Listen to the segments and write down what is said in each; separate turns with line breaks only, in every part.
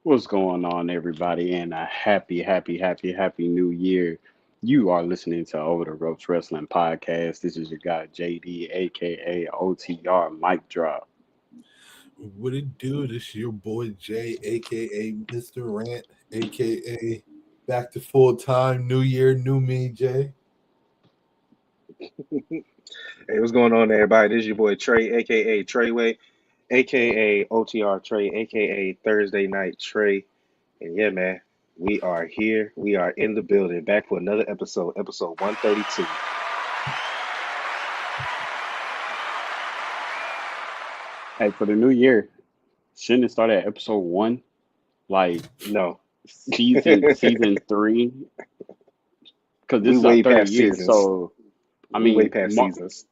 What's going on, everybody? And a happy new year. You are listening to Over the Ropes Wrestling Podcast. This is your guy, JD, aka OTR Mic Drop.
What it do? This your boy Jay, aka Mr. Rant, aka back to full time. New year, new me, Jay.
Hey, what's going on, everybody? This is your boy Trey, aka Treyway, aka OTR Trey, aka Thursday Night Trey. And yeah, man, we are here. We are in the building, back for another episode 132.
Hey, for the new year, shouldn't it start at episode one? Like
No,
season three? Because this
we
is our
way
third
past
year.
seasons.
So, I
We way
mean,
past seasons.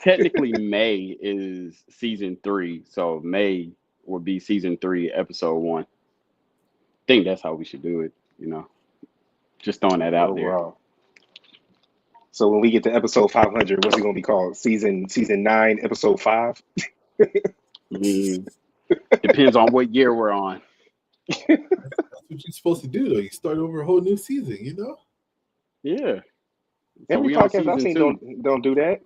technically, May is season three. So, May will be season three, episode one. Think that's how we should do it. Just throwing that out there.
Overall. So when we get to episode 500, what's it gonna be called? Season 9, episode 5.
Mm, depends on what year we're on.
That's what you're supposed to do, though. You start over a whole new season, you know?
Yeah. So
Every
we on
podcast I've
season
seen
two.
don't do that.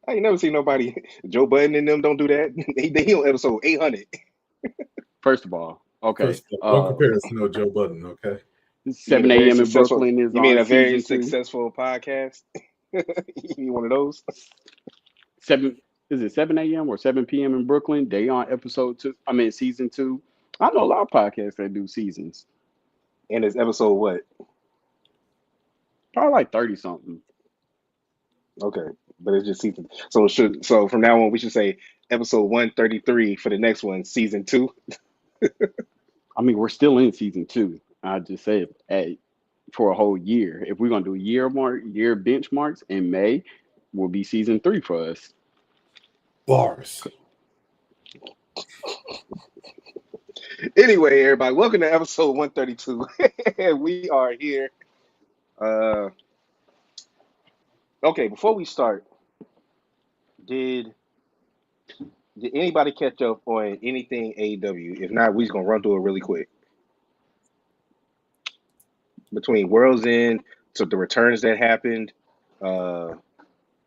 I ain't never seen nobody. Joe Budden and them don't do that. They on episode 800.
First of all, okay.
First of all, don't compare us to no Joe Budden, okay?
You
7
mean a very
a.m. in
successful?
Brooklyn is
You mean
on
a very
season two.
successful podcast? You mean one of those?
7 a.m. or 7 p.m. in Brooklyn? They on episode two. I mean season two. I know a lot of podcasts that do seasons.
And it's episode what?
Probably like 30 something.
Okay, but it's just season. So from now on we should say episode 133 for the next one, season 2.
I mean, we're still in season two. I just said, hey, for a whole year. If we're gonna do year benchmarks in May, will be season three for us.
Bars.
Anyway, everybody, welcome to episode 132. We are here. Uh, okay, before we start, did anybody catch up on anything AEW? If not, we're just gonna run through it really quick. Between World's End to the returns that happened, uh,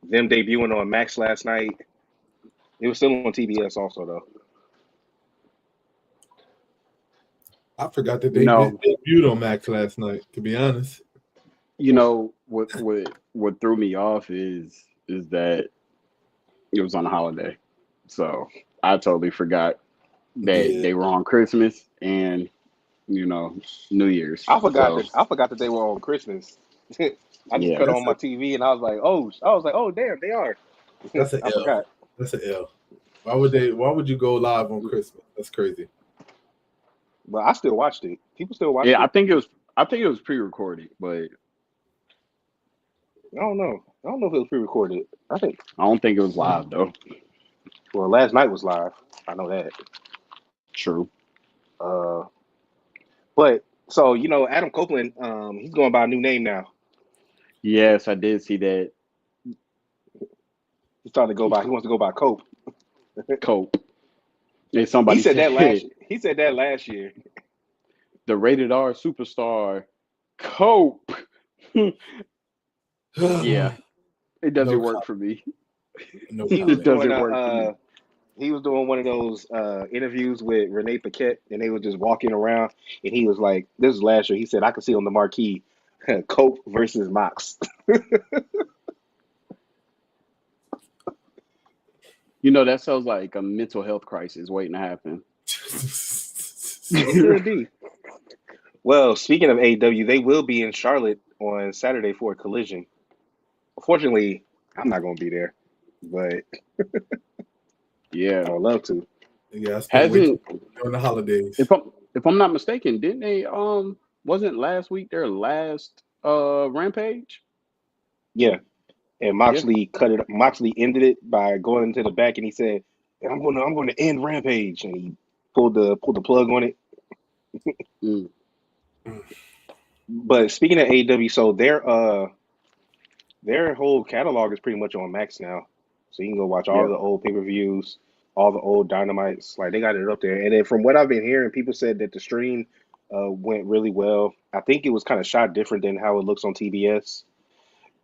them debuting on Max last night. It was still on TBS also though.
I forgot that they
No,
debuted on Max last night, to be honest.
what threw me off is that it was on a holiday, so I totally forgot that
Yeah.
they were on Christmas and New Year's.
I forgot
So
that they were on Christmas. I just
yeah,
cut on my TV and I was like, oh damn, they are.
That's an
I
L.
forgot.
That's an L. Why would you go live on Christmas? That's crazy.
But I still watched it. People still watch
yeah. I
it.
think it was pre-recorded, but
I don't know. I don't know if it was pre-recorded. I think
I don't think it was live though.
last night was live. I know that.
True.
Uh, but so Adam Copeland, he's going by a new name now.
Yes, I did see that.
He's starting to go by. He wants to go by Cope.
Cope. And somebody
He said that last.
said
He said that last year.
the rated R superstar Cope. Yeah, it doesn't
No
work
comment.
for me.
No
He was
It
comment.
doesn't
doing
work for me.
he was doing one of those interviews with Renee Paquette, and they were just walking around, and he was like, "This is last year." He said, "I could see on the marquee, Cope versus Mox."
That sounds like a mental health crisis waiting to happen.
It could be. Well, speaking of AEW, they will be in Charlotte on Saturday for a collision. Unfortunately, I'm not going to be there, but
Yeah.
I would love to.
Yeah, I spent way too
Hasn't
much during the holidays.
if I'm not mistaken, didn't they wasn't last week their last rampage?
Yeah. And
Yeah.
Moxley cut it. Moxley ended it by going into the back, and he said, I'm going to end Rampage," and he pulled the plug on it.
Mm.
But speaking of AEW, so their whole catalog is pretty much on Max now, so you can go watch all
Yeah.
the old pay-per-views. all the old Dynamites. Like they got it up there. And then from what I've been hearing, people said that the stream went really well. I think it was kind of shot different than how it looks on TBS.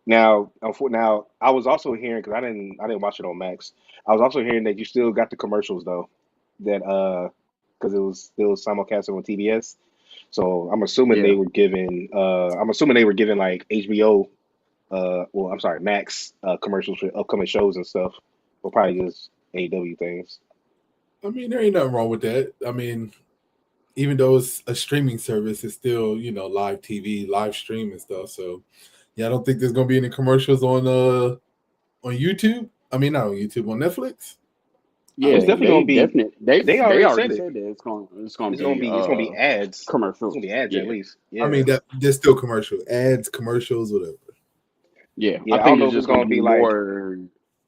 Now I was also hearing because I didn't watch it on Max. I was also hearing that you still got the commercials though, that because it was still simulcasted on TBS. So
Yeah.
I'm assuming they were giving like HBO well I'm sorry Max commercials for upcoming shows and stuff. Or probably just AW things.
I mean, there ain't nothing wrong with that. I mean, even though it's a streaming service, it's still live TV, live stream and stuff. So yeah, I don't think there's gonna be any commercials on YouTube. I mean, not on YouTube, on Netflix. I
It's
Yeah,
mean,
definitely
they
gonna be.
definitely
They
they
already said
already
it.
said that it's gonna be
It's gonna be ads. It's gonna
commercials.
be ads at
Yeah,
least.
I
Yeah,
mean that there's still commercial ads, commercials, whatever.
yeah. I
yeah. I don't
think
know
it's
if it's
just gonna
gonna
be
be like.
more.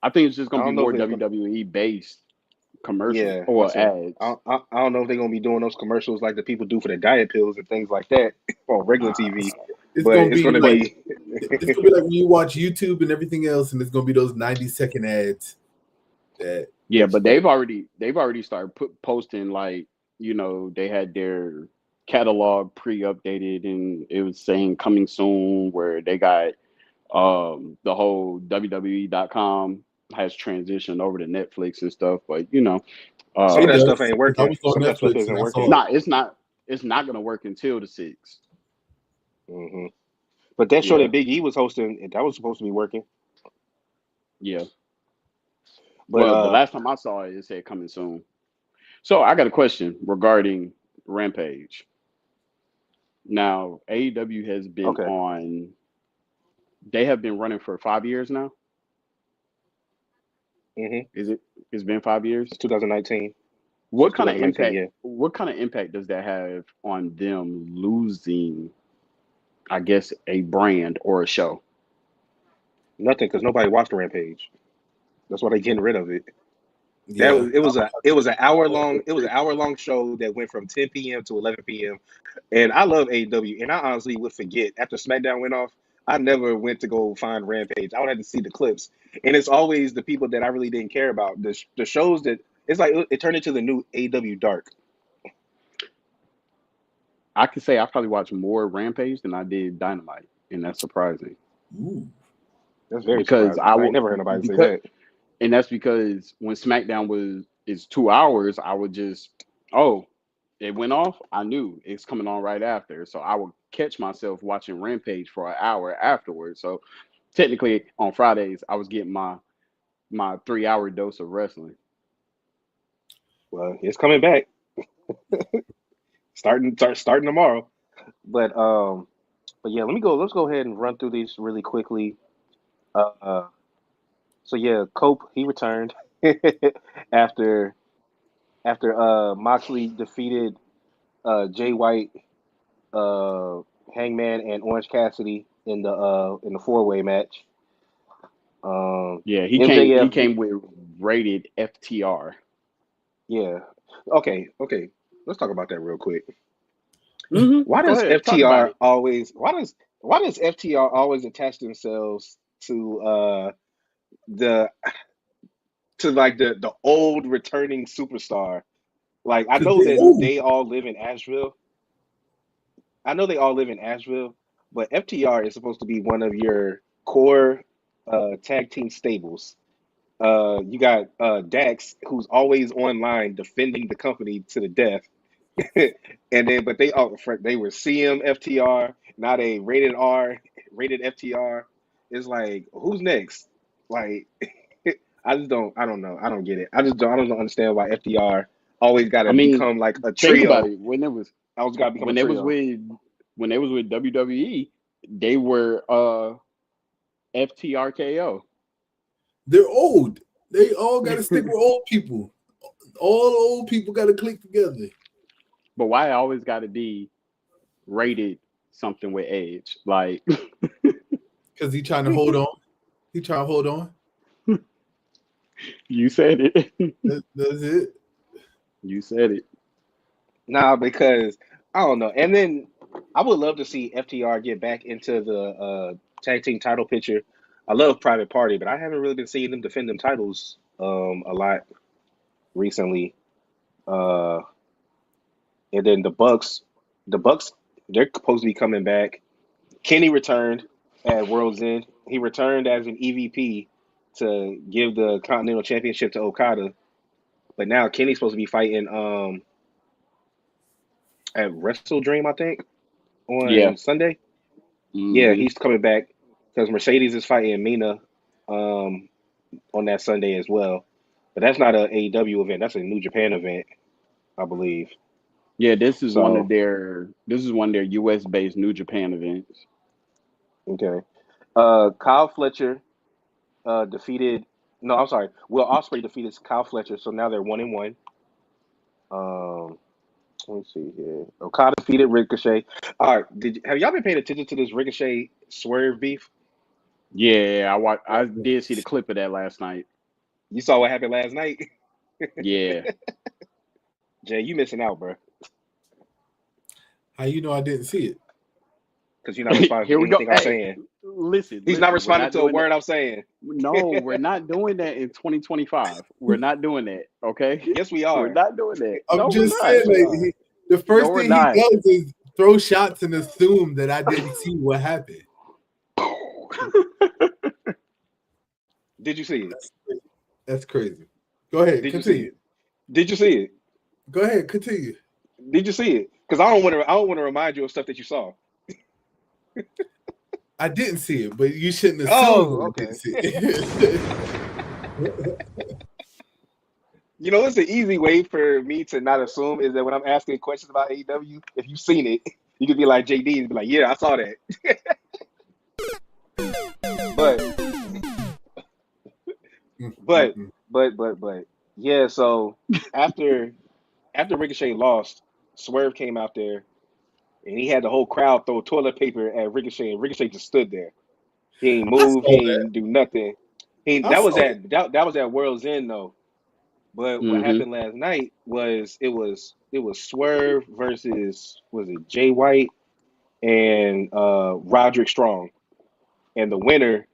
I think it's just
I
gonna be
don't know
more
if it's gonna.
WWE based commercials
Yeah, I
or
said.
ads.
I don't know if they're gonna be doing those commercials like the people do for the diet pills and things like that on regular
Nah,
TV.
it's
But
gonna
it's
be
gonna
like
But
be.
it's gonna be like when you watch YouTube and everything else, and it's gonna be those 90-second ads that
yeah,
that
but
you
they've already started posting like they had their catalog pre-updated and it was saying coming soon where they got the whole WWE.com has transitioned over to Netflix and stuff, but
Some of
it
that
uh
stuff
does.
ain't
'Cause I
working.
was on
Some of that stuff
Netflix
isn't
and I
it's
saw
working.
it.
not it's not it's not gonna work until the 6th.
hmm But that show
Yeah,
that Big E was hosting, that was supposed to be working.
yeah.
But
Well, the last time I saw it, it said coming soon. So I got a question regarding Rampage. Now, AEW has been
okay.
on, they have been running for 5 years now.
hmm
Is it? It's been 5 years.
It's 2019.
What
Since
kind of
2019,
impact?
yeah.
What kind of impact does that have on them losing, I guess, a brand or a show?
Nothing, because nobody watched Rampage. That's why they getting rid of it. That
Yeah,
was it was an hour long it was an
I
hour long show that went from 10 p.m. to 11 p.m. And I love AEW, and I honestly would forget after SmackDown went off. I never went to go find Rampage. I would have to see the clips, and it's always the people that I really didn't care about. The shows that it's like it turned into the new AEW Dark.
I could say I probably watched more Rampage than I did Dynamite, and that's surprising
ooh,
That's very
because
surprising. I ain't never heard nobody say
because
that.
and that's because when SmackDown is 2 hours, I would just it went off. I knew it's coming on right after, so I would catch myself watching Rampage for an hour afterwards. So technically, on Fridays, I was getting my 3 hour dose of wrestling.
Well, it's coming back, starting tomorrow. But but yeah, let's go ahead and run through these really quickly. Uh, so yeah, Cope he returned after Moxley defeated Jay White, uh, Hangman, and Orange Cassidy in the four-way match.
Yeah, he
MJF,
came with rated FTR.
yeah. Okay. Let's talk about that real quick. Why
Go
does
ahead, talk about
FTR
it.
always? Why does FTR always attach themselves to the like the old returning superstar? Like I
because
know
they
that
old.
they all live in Asheville. I know they all live in Asheville, but FTR is supposed to be one of your core tag team stables. You got Dax, who's always online defending the company to the death, and then but they were CM FTR, now they rated R, rated FTR. It's like who's next? Like I don't know. I don't get it. I don't understand why FTR always got
I
to
mean,
become like a
think about
trio.
it.
Always got to become a
When they was
trio.
with when they was with WWE, they were FTRKO.
They're old. They all got to stick with old people. All old people got to click together
But why it always got to be rated something with age? Like
because he trying to hold on. He trying to hold on.
you said it.
That's it.
You said it.
Nah, because I don't know. And then I would love to see FTR get back into the tag team title picture. I love Private Party, but I haven't really been seeing them defend them titles a lot recently. And then the Bucks, they're supposed to be coming back. Kenny returned at World's End. He returned as an EVP to give the Continental Championship to Okada. But now Kenny's supposed to be fighting at Wrestle Dream, I think,
Yeah.
on Sunday. Yeah,
Hmm.
he's coming back because Mercedes is fighting Mina on that Sunday as well. But that's not a AEW event. That's a New Japan event, I believe.
Yeah,
So,
this is one of their US based New Japan events.
okay. Kyle Fletcher defeated. No, I'm sorry. Will Ospreay defeated Kyle Fletcher, so now they're 1-1. Um, let me see here. Okada defeated Ricochet. All right, have y'all been paying attention to this Ricochet Swerve beef?
Yeah, I did see the clip of that last night.
You saw what happened last night,
Yeah.
Jay. You missing out, bro,
How you know I didn't see it?
because you're not responding
Here
to
we go.
anything I'm
Hey,
saying.
listen,
He's not
we're
responding
not
to a
doing that.
word I'm saying.
No, we're not doing that in 2025. We're not doing that. Okay.
Yes, we
We're
are.
not doing that.
I'm
No, we're
just
not.
saying,
Yes, we are.
the
No,
first
we're
thing he
not.
does is throw shots and assume that I didn't see what happened.
Did you see it?
That's crazy. Go ahead,
Did you see
continue.
it? Did you see it?
Go ahead, continue.
Did you see it? Because I don't want to. I don't want to remind you of stuff that you saw.
I didn't see it, but you shouldn't assume
Oh,
that I
okay.
didn't see it.
You know, it's an easy way for me to not assume is that when I'm asking questions about AEW, if you've seen it, you could be like JD and be like, "Yeah, I saw that." But, but, but, yeah. So after Ricochet lost, Swerve came out there and he had the whole crowd throw toilet paper at Ricochet, and Ricochet just stood there. He ain't
I
move.
saw
He
that.
ain't do nothing.
I
That was
saw it.
that was at World's End though. But what
Hmm.
happened last night was it was Swerve versus, was it Jay White and Roderick Strong, and the winner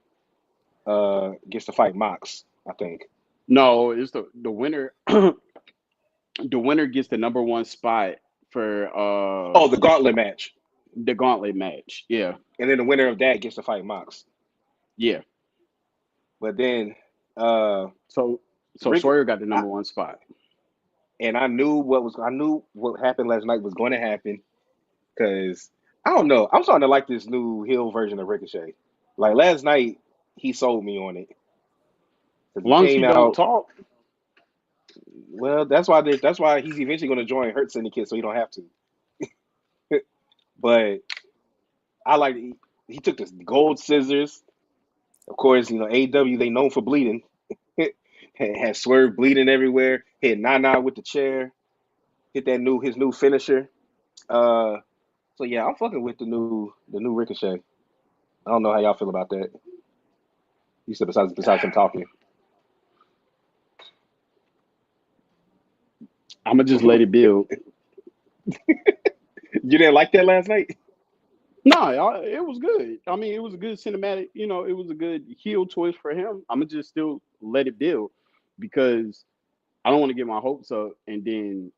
gets to fight Mox, I think.
No, it's the winner. The winner gets the number one spot for
Oh, the gauntlet match,
the gauntlet match. Yeah.
and then the winner of that gets to fight Mox.
Yeah.
But then uh,
So
Rick,
Sawyer got the
I,
number one spot.
and I knew what happened last night was going to happen because I don't know. I'm starting to like this new heel version of Ricochet. Like last night, he sold me on it because
As
he
long as
came
he don't
out.
talk.
Well, that's why he's eventually going to join Hurt Syndicate, so he don't have to. But I like he took the gold scissors. Of course, you know AEW they known for bleeding. Had Swerve bleeding everywhere. Hit Nana with the chair. Hit his new finisher. Uh, so yeah, I'm fucking with the new Ricochet. I don't know how y'all feel about that. You said besides him talking.
I'm gonna just let it build.
You didn't like that last night?
No, it was good. I mean, it was a good cinematic. It was a good heel twist for him. I'm gonna just still let it build because I don't want to get my hopes up and then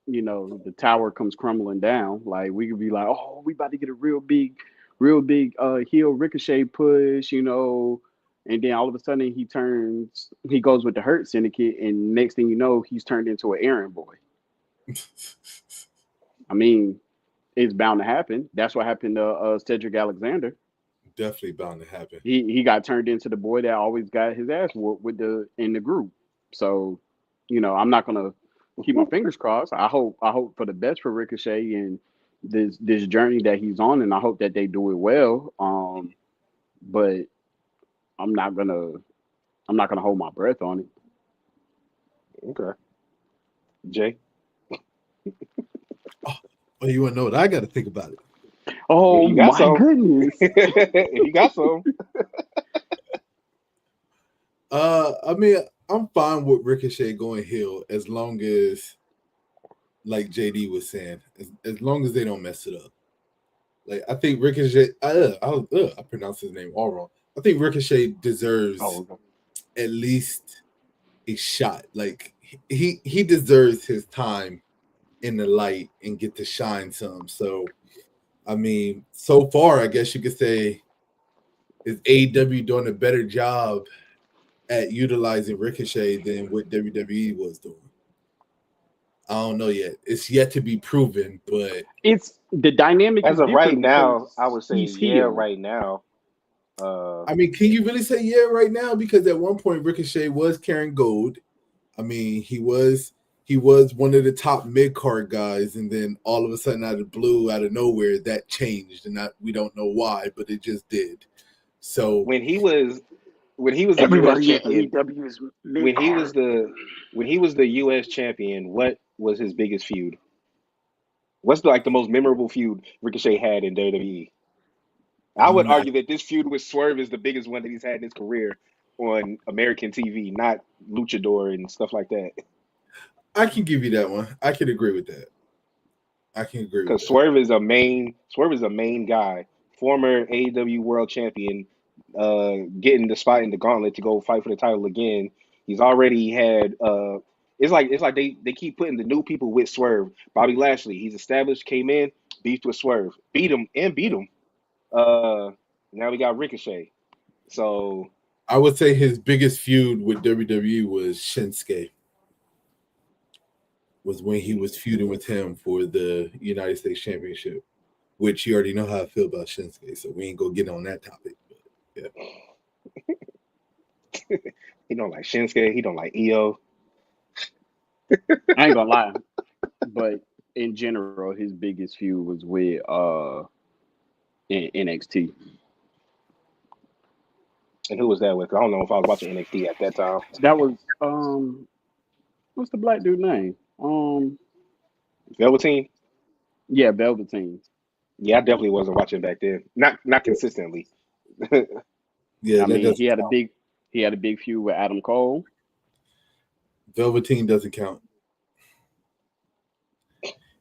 the tower comes crumbling down. Like we could be like, oh, we about to get a real big heel Ricochet push, and then all of a sudden he goes with the Hurt Syndicate, and next thing you know, he's turned into an errand boy. I mean, it's bound to happen. That's what happened to Cedric Alexander.
Definitely bound to happen.
He got turned into the boy that always got his ass whooped in the group. So, I'm not gonna keep my fingers crossed. I hope for the best for Ricochet and this journey that he's on, and I hope that they do it well. But I'm not gonna hold my breath on it.
Okay, Jay.
Oh, you want to know what I got to think about it?
Oh
If you got
my
some,
goodness!
if you got some,
I mean, I'm fine with Ricochet going heel as long as, like JD was saying, as long as they don't mess it up. Like I think Ricochet, I pronounced his name all wrong. I think Ricochet deserves
oh,
at least a shot. Like he deserves his time in the light and get to shine some. So I mean, so far, I guess you could say is AEW doing a better job at utilizing Ricochet than what WWE was doing. I don't know yet. It's yet to be proven, but
It's the dynamic
As
is
of right
different
now, I
because
would say
he's
yeah.
heel.
Right now, uh,
I mean, can you really say yeah right now? Because at one point Ricochet was carrying gold. I mean, he was one of the top mid card guys, and then all of a sudden, out of blue, out of nowhere, that changed, and we don't know why, but it just did. So
when he was the U.S.
Everybody in
champion,
AEW is mid
when he was
card.
the U.S. champion, what was his biggest feud? What's the most memorable feud Ricochet had in WWE? I would
I,
argue that this feud with Swerve is the biggest one that he's had in his career on American TV, not Luchador and stuff like that.
I can give you that one. I can agree with that. I can agree with
Because
that.
Swerve is a main guy, former AEW World Champion, getting the spot in the gauntlet to go fight for the title again. He's already had. It's like they keep putting the new people with Swerve. Bobby Lashley, he's established, came in, beefed with Swerve, beat him and beat him. Uh, Now we got Ricochet. So
I would say his biggest feud with WWE was Shinsuke. Was when he was feuding with him for the United States Championship, which you already know how I feel about Shinsuke, so we ain't gonna get on that topic. But yeah,
he don't like Shinsuke. He don't like Io.
I ain't gonna lie, but in general, his biggest feud was with in NXT.
And who was that with? I don't know if I was watching NXT at that time.
That was what's the black dude name?
Velveteen.
Yeah, Velveteen.
Yeah, I definitely wasn't watching back then. Not consistently.
yeah,
I
that
mean,
doesn't count.
he had a big feud with Adam Cole.
Velveteen doesn't count.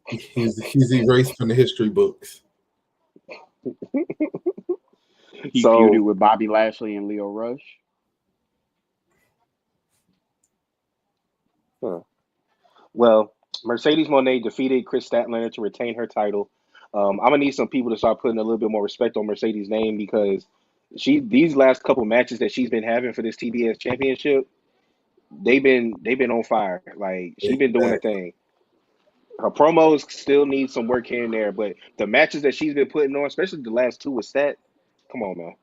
He's erased from the history books.
He feuded
So,
with Bobby Lashley and Leo Rush.
huh. Well, Mercedes Moné defeated Chris Statlander to retain her title. I'm gonna need some people to start putting a little bit more respect on Mercedes' name because these last couple matches that she's been having for this TBS championship, they've been on fire. Like she's been doing a
Exactly.
thing. Her promos still need some work here and there, but the matches that she's been putting on, especially the last two with Stat, come on, man.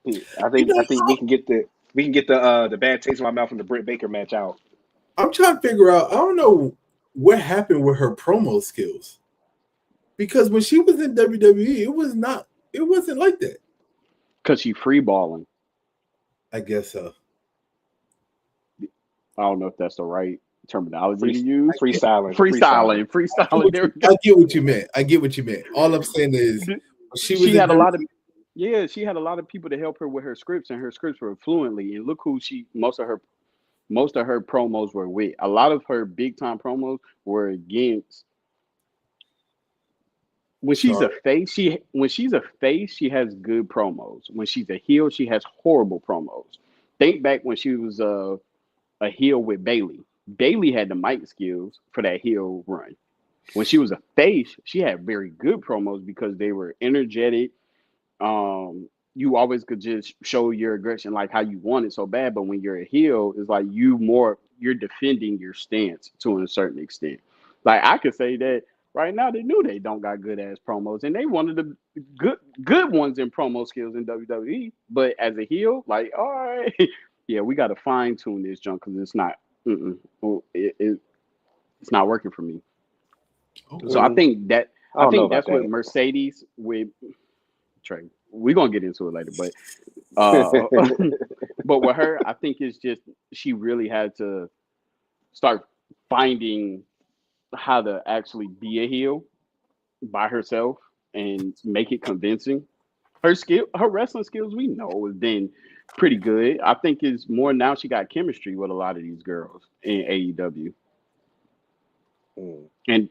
You
I
know,
think we can get the bad taste in my mouth from the Britt Baker match out.
I'm trying to figure out. I don't know what happened with her promo skills because when she was in WWE, it was not. It wasn't like that.
Because she free balling.
I guess so.
I don't know if that's the right terminology
Free
to use.
freestyling.
Freestyling. There we go.
I get what you meant. I get what you meant. All I'm saying is she was
She
in
had a lot of
WWE.
she had a lot of people to help her with her scripts, and her scripts were fluently. And look who most of her promos were with. A lot of her big time promos were against.
Charlotte.
When she's a face, she has good promos. When she's a heel, she has horrible promos. Think back when she was a heel with Bailey. Bailey had the mic skills for that heel run. When she was a face, she had very good promos because they were energetic. You always could just show your aggression like how you want it so bad. But when you're a heel, it's like you're defending your stance to a certain extent. Like I could say that right now they knew they don't got good ass promos, and they wanted the good ones in promo skills in WWE. But as a heel, like all right, yeah, we got to fine tune this junk because it's not. It's not working for me. So
Okay.
Mm, I
I
don't know
think
about
that's what
that.
Mercedes with Trey. We're gonna get into it later, but uh but with her, I think it's just she really had to start finding how to actually be a heel by herself and make it convincing. Her wrestling skills, we know, has been pretty good. I think it's more now she got chemistry with a lot of these girls in AEW,
Mm.
and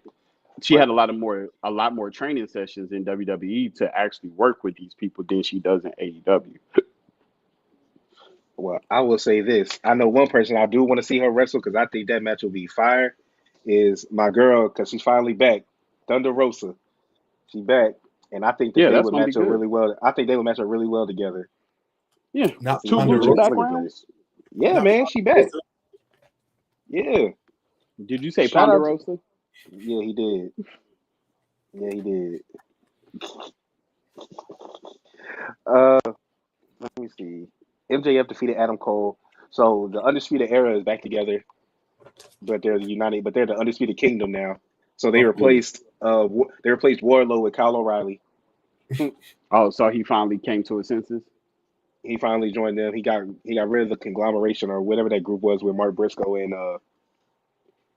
she
But
had a lot more training sessions in WWE to actually work with these people than she does in AEW.
Well, I will say this. I know one person I do want to see her wrestle because I think that match will be fire. Is my girl because she's finally back, Thunder Rosa. She back, and I think that
Yeah,
they
that's
would
gonna be
match up
good.
really well. I think they would match up really well together.
Yeah,
I
Not
think
two
she
Ponderosa.
lucha
look great.
backgrounds.
Yeah,
Not
man, she back.
Ponderosa.
Yeah,
Did you say
shout out.
Ponderosa?
Yeah, he did. Yeah, he did. Uh, let me see. MJF defeated Adam Cole. So the Undisputed Era is back together, but they're united. But they're the Undisputed Kingdom now. So they
Of course.
replaced they replaced Wardlow with Kyle O'Reilly.
Oh, so he finally came to his senses.
He finally joined them. He got rid of the conglomeration or whatever that group was with Mark Briscoe and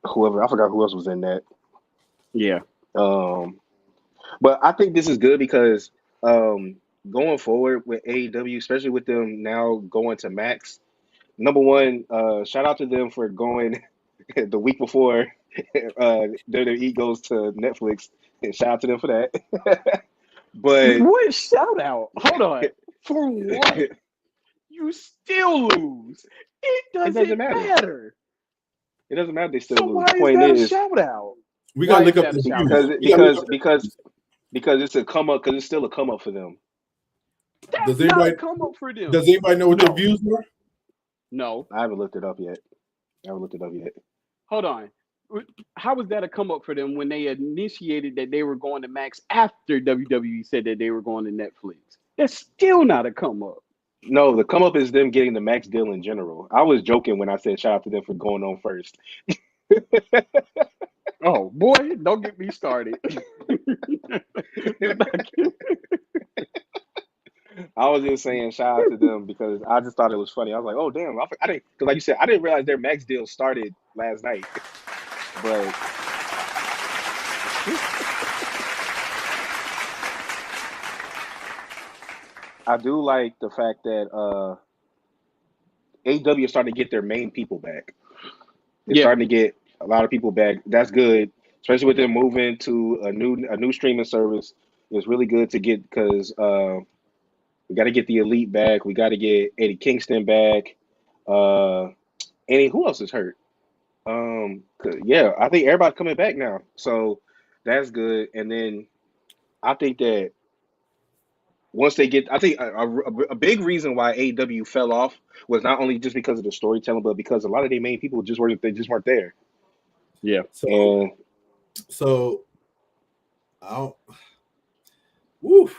whoever I forgot who else was in that.
Yeah.
Um, but I think this is good because um, going forward with AEW, especially with them now going to Max. Number one, shout out to them for going the week before WWE goes to Netflix. And shout out to them for that. But
What shout out? Hold on. For what? You still lose. It
it doesn't
doesn't
matter.
matter.
It doesn't matter. They still
So
lose.
why
The
is
point
that a
is
shout out?
We
Why
gotta
is
look up
that a
the
shout
views.
out?
because
We gotta look
because
up the
because
views.
because it's a come up because it's still a come up for them.
That's
Does
not a
anybody
come up for them.
does anybody know what their
No.
views were?
No.
I haven't looked it up yet.
Hold on. How was that a come up for them when they initiated that they were going to Max after WWE said that they were going to Netflix? That's still not a come up.
No, the come up is them getting the max deal in general. I was joking when I said shout out to them for going on first.
Oh boy, don't get me started.
I was just saying shout out to them because I just thought it was funny. I was like, oh damn, I didn't because like you said, I didn't realize their max deal started last night. But I do like the fact that AEW is starting to get their main people back. They're
Yeah,
starting to get a lot of people back. That's good, especially with them moving to a new streaming service. It's really good to get because we got to get the Elite back. We got to get Eddie Kingston back. Uh, who else is hurt? 'Cause, yeah, I think everybody's coming back now, so that's good. And then I think that once they get, I think a big reason why AEW fell off was not only just because of the storytelling, but because a lot of their main people just weren't there.
yeah.
So
And
so I'll woo.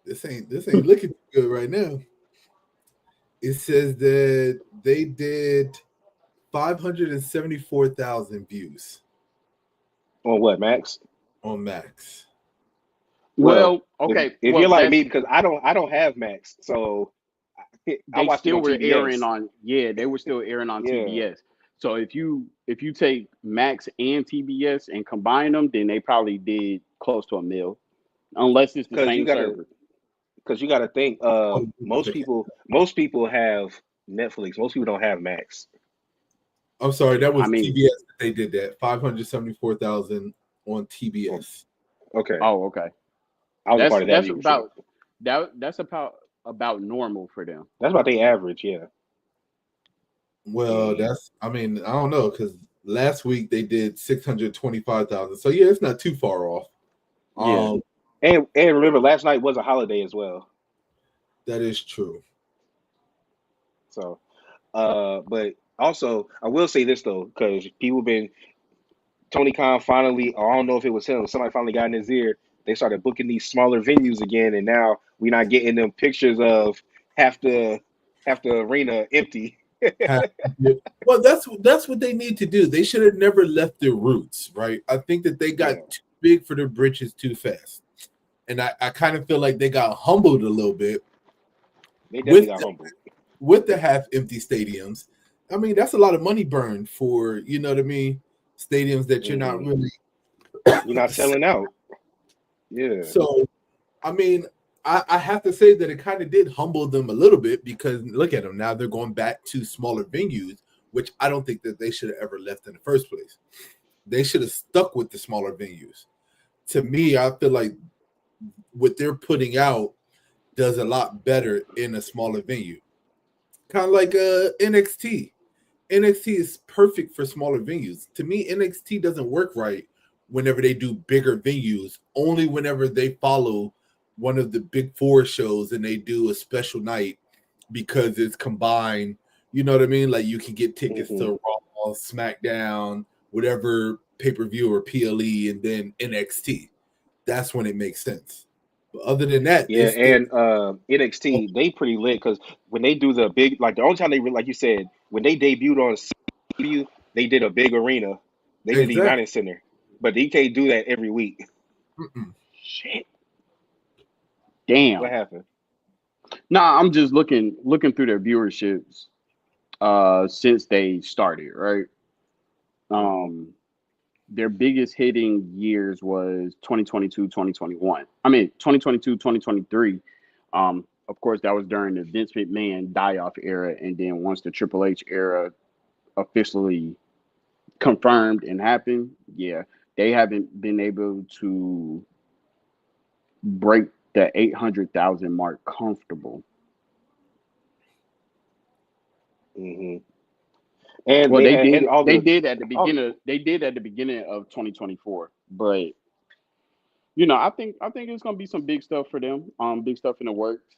This ain't looking good right now. It says that they did 574,000 views
on what, Max?
on Max.
Well,
Well, okay.
if you're
Well,
like me,
that's
because I don't have Max, so I
they
watched it
still
on
were airing
TBS.
on. Yeah, they were still airing on
Yeah,
TBS. So if you take Max and TBS and combine them, then they probably did close to a mil, unless it's the
because you
same
gotta
server.
because you gotta think.
Oh,
Most people have Netflix. Most people don't have Max.
I'm sorry, that
I
was
mean,
TBS that they did that. 574,000 on
Oh,
TBS.
okay,
oh, okay.
I was a part of that
That's
viewership.
that's about normal for them.
That's about the average. Yeah.
Well,
And
I don't know, because last week they did 625,000. So yeah, it's not too far off.
Yeah.
and remember, last night was a holiday as well.
That is true.
So, but also I will say this though, because people been Tony Khan finally, or I don't know if it was him, somebody finally got in his ear. They started booking these smaller venues again, and now we're not getting them pictures of half the half the arena empty.
Have- Well, that's what they need to do. They should have never left their roots, right? I think that they got
Yeah,
too big for their britches too fast. And I kind of feel like they got humbled a little bit
they definitely
with
got humbled.
the half empty stadiums. I mean, that's a lot of money burned for, you know what I mean, stadiums that you're not
Hmm.
really.
You're not selling out. Yeah,
So, I mean, I have to say that it kind of did humble them a little bit because look at them now, they're going back to smaller venues, which I don't think that they should have ever left in the first place. They should have stuck with the smaller venues. To me, I feel like what they're putting out does a lot better in a smaller venue. Kind of like NXT. NXT is perfect for smaller venues. To me, NXT doesn't work right whenever they do bigger venues, only whenever they follow one of the big four shows and they do a special night because it's combined. You know what I mean? Like you can get tickets to Raw, SmackDown, whatever pay-per-view or PLE, and then NXT. That's when it makes sense. But other than that,
Yeah,
it's still
and NXT they pretty lit because when they do the big, like the only time like you said, when they debuted on CW, they did a big arena. They did the
exactly.
United Center, but they can't do that every week.
Mm-mm.
Shit.
What
Damn.
happened?
Nah, I'm just looking through their viewerships since they started, right?
Hmm.
Um their biggest hitting years was 2022, 2021. I mean 2022, 2023. Of course that was during the Vince McMahon die-off era, and then once the Triple H era officially confirmed and happened, yeah, they haven't been able to break the 800,000 mark comfortable.
Hmm. And
Well,
they had and all
they
the
did at the
all.
beginning of 2024, but I think it's gonna be some big stuff for them. Big stuff in the works.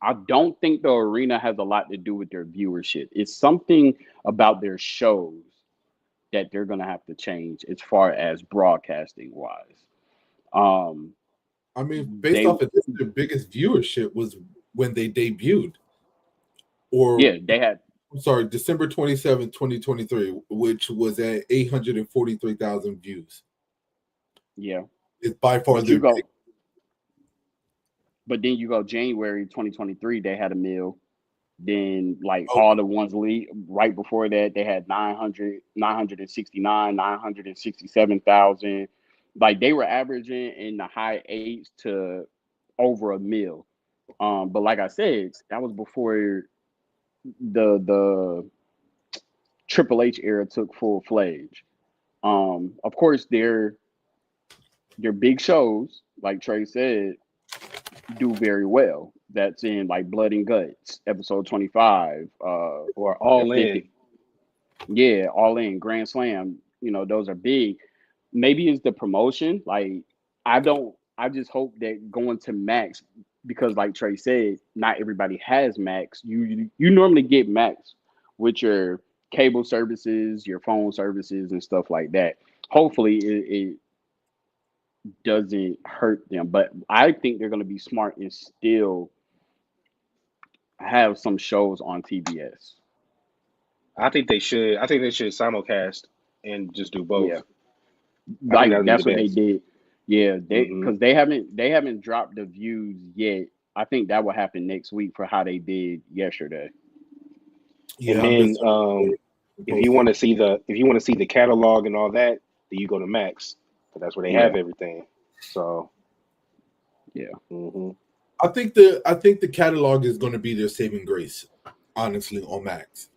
I don't think the arena has a lot to do with their viewership. It's something about their shows that they're gonna have to change as far as broadcasting wise. Um,
I mean, based
they
off of this, their biggest viewership was when they debuted, or
yeah they had
I'm sorry, December 27th, 2023, which was at 843,000 views.
yeah,
It's by far
but you
their big.
go but then you go January 2023 they had a mill. Then like
Oh,
all the ones lead right before that, they had 900, 969, 967,000. Like they were averaging in the high eights to over a mil. But like I said, that was before the Triple H era took full fledged. Of course, their big shows, like Trey said, do very well. That's in like Blood and Guts, episode 25,
Or
the
all
50.
in.
Yeah, all in Grand Slam. Those are big. Maybe it's the promotion. Like I just hope that going to Max, because like Trey said, not everybody has Max. You normally get Max with your cable services, your phone services, and stuff like that. Hopefully, it doesn't hurt them. But I think they're going to be smart and still have some shows on TBS.
I think they should. I think they should simulcast and just do both.
Yeah,
I think that
like
would be the
that's what they
best.
did. Yeah, they
Hmm.
because they haven't dropped the views yet. I think that will happen next week for how they did yesterday.
And
yeah, I'm
then
just posted.
if you want to see the catalog and all that, then you go to Max. 'Cause that's where they have
Yeah,
everything. So.
yeah,
Hmm.
I think the catalog is going to be their saving grace, honestly, on Max.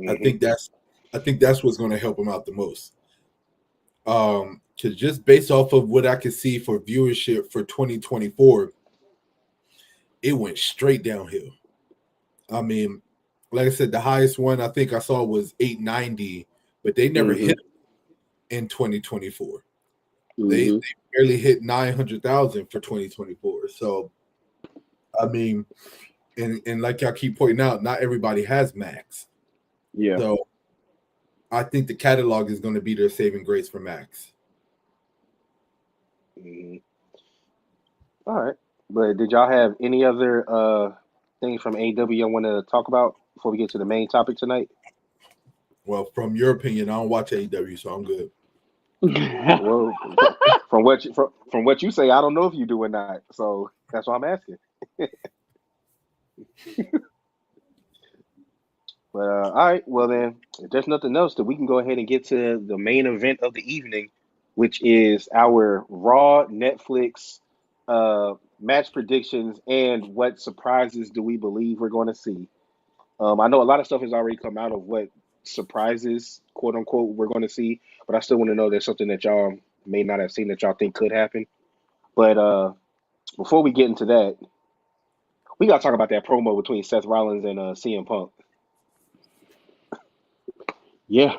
I
Hmm.
think that's I think that's what's going to help them out the most. Because just based off of what I could see for viewership for 2024, it went straight downhill. I mean, like I said, the highest one I think I saw was 890, but they never
hmm
hit in 2024. They
hmm
barely hit 900,000 for 2024. So I mean, and like y'all keep pointing out, not everybody has Max.
yeah.
So I think the catalog is going to be their saving grace for Max.
Hmm. All right. But did y'all have any other things from AW you want to talk about before we get to the main topic tonight?
Well, from your opinion, I don't watch AEW, so I'm good.
Well, from what you say, I don't know if you do or not. So that's why I'm asking. But all right, well then, if there's nothing else, then we can go ahead and get to the main event of the evening, which is our Raw Netflix match predictions and what surprises do we believe we're going to see. I know a lot of stuff has already come out of what surprises, quote unquote, we're going to see, but I still want to know there's something that y'all may not have seen that y'all think could happen. But before we get into that, We gotta talk about that promo between Seth Rollins and CM Punk.
Yeah.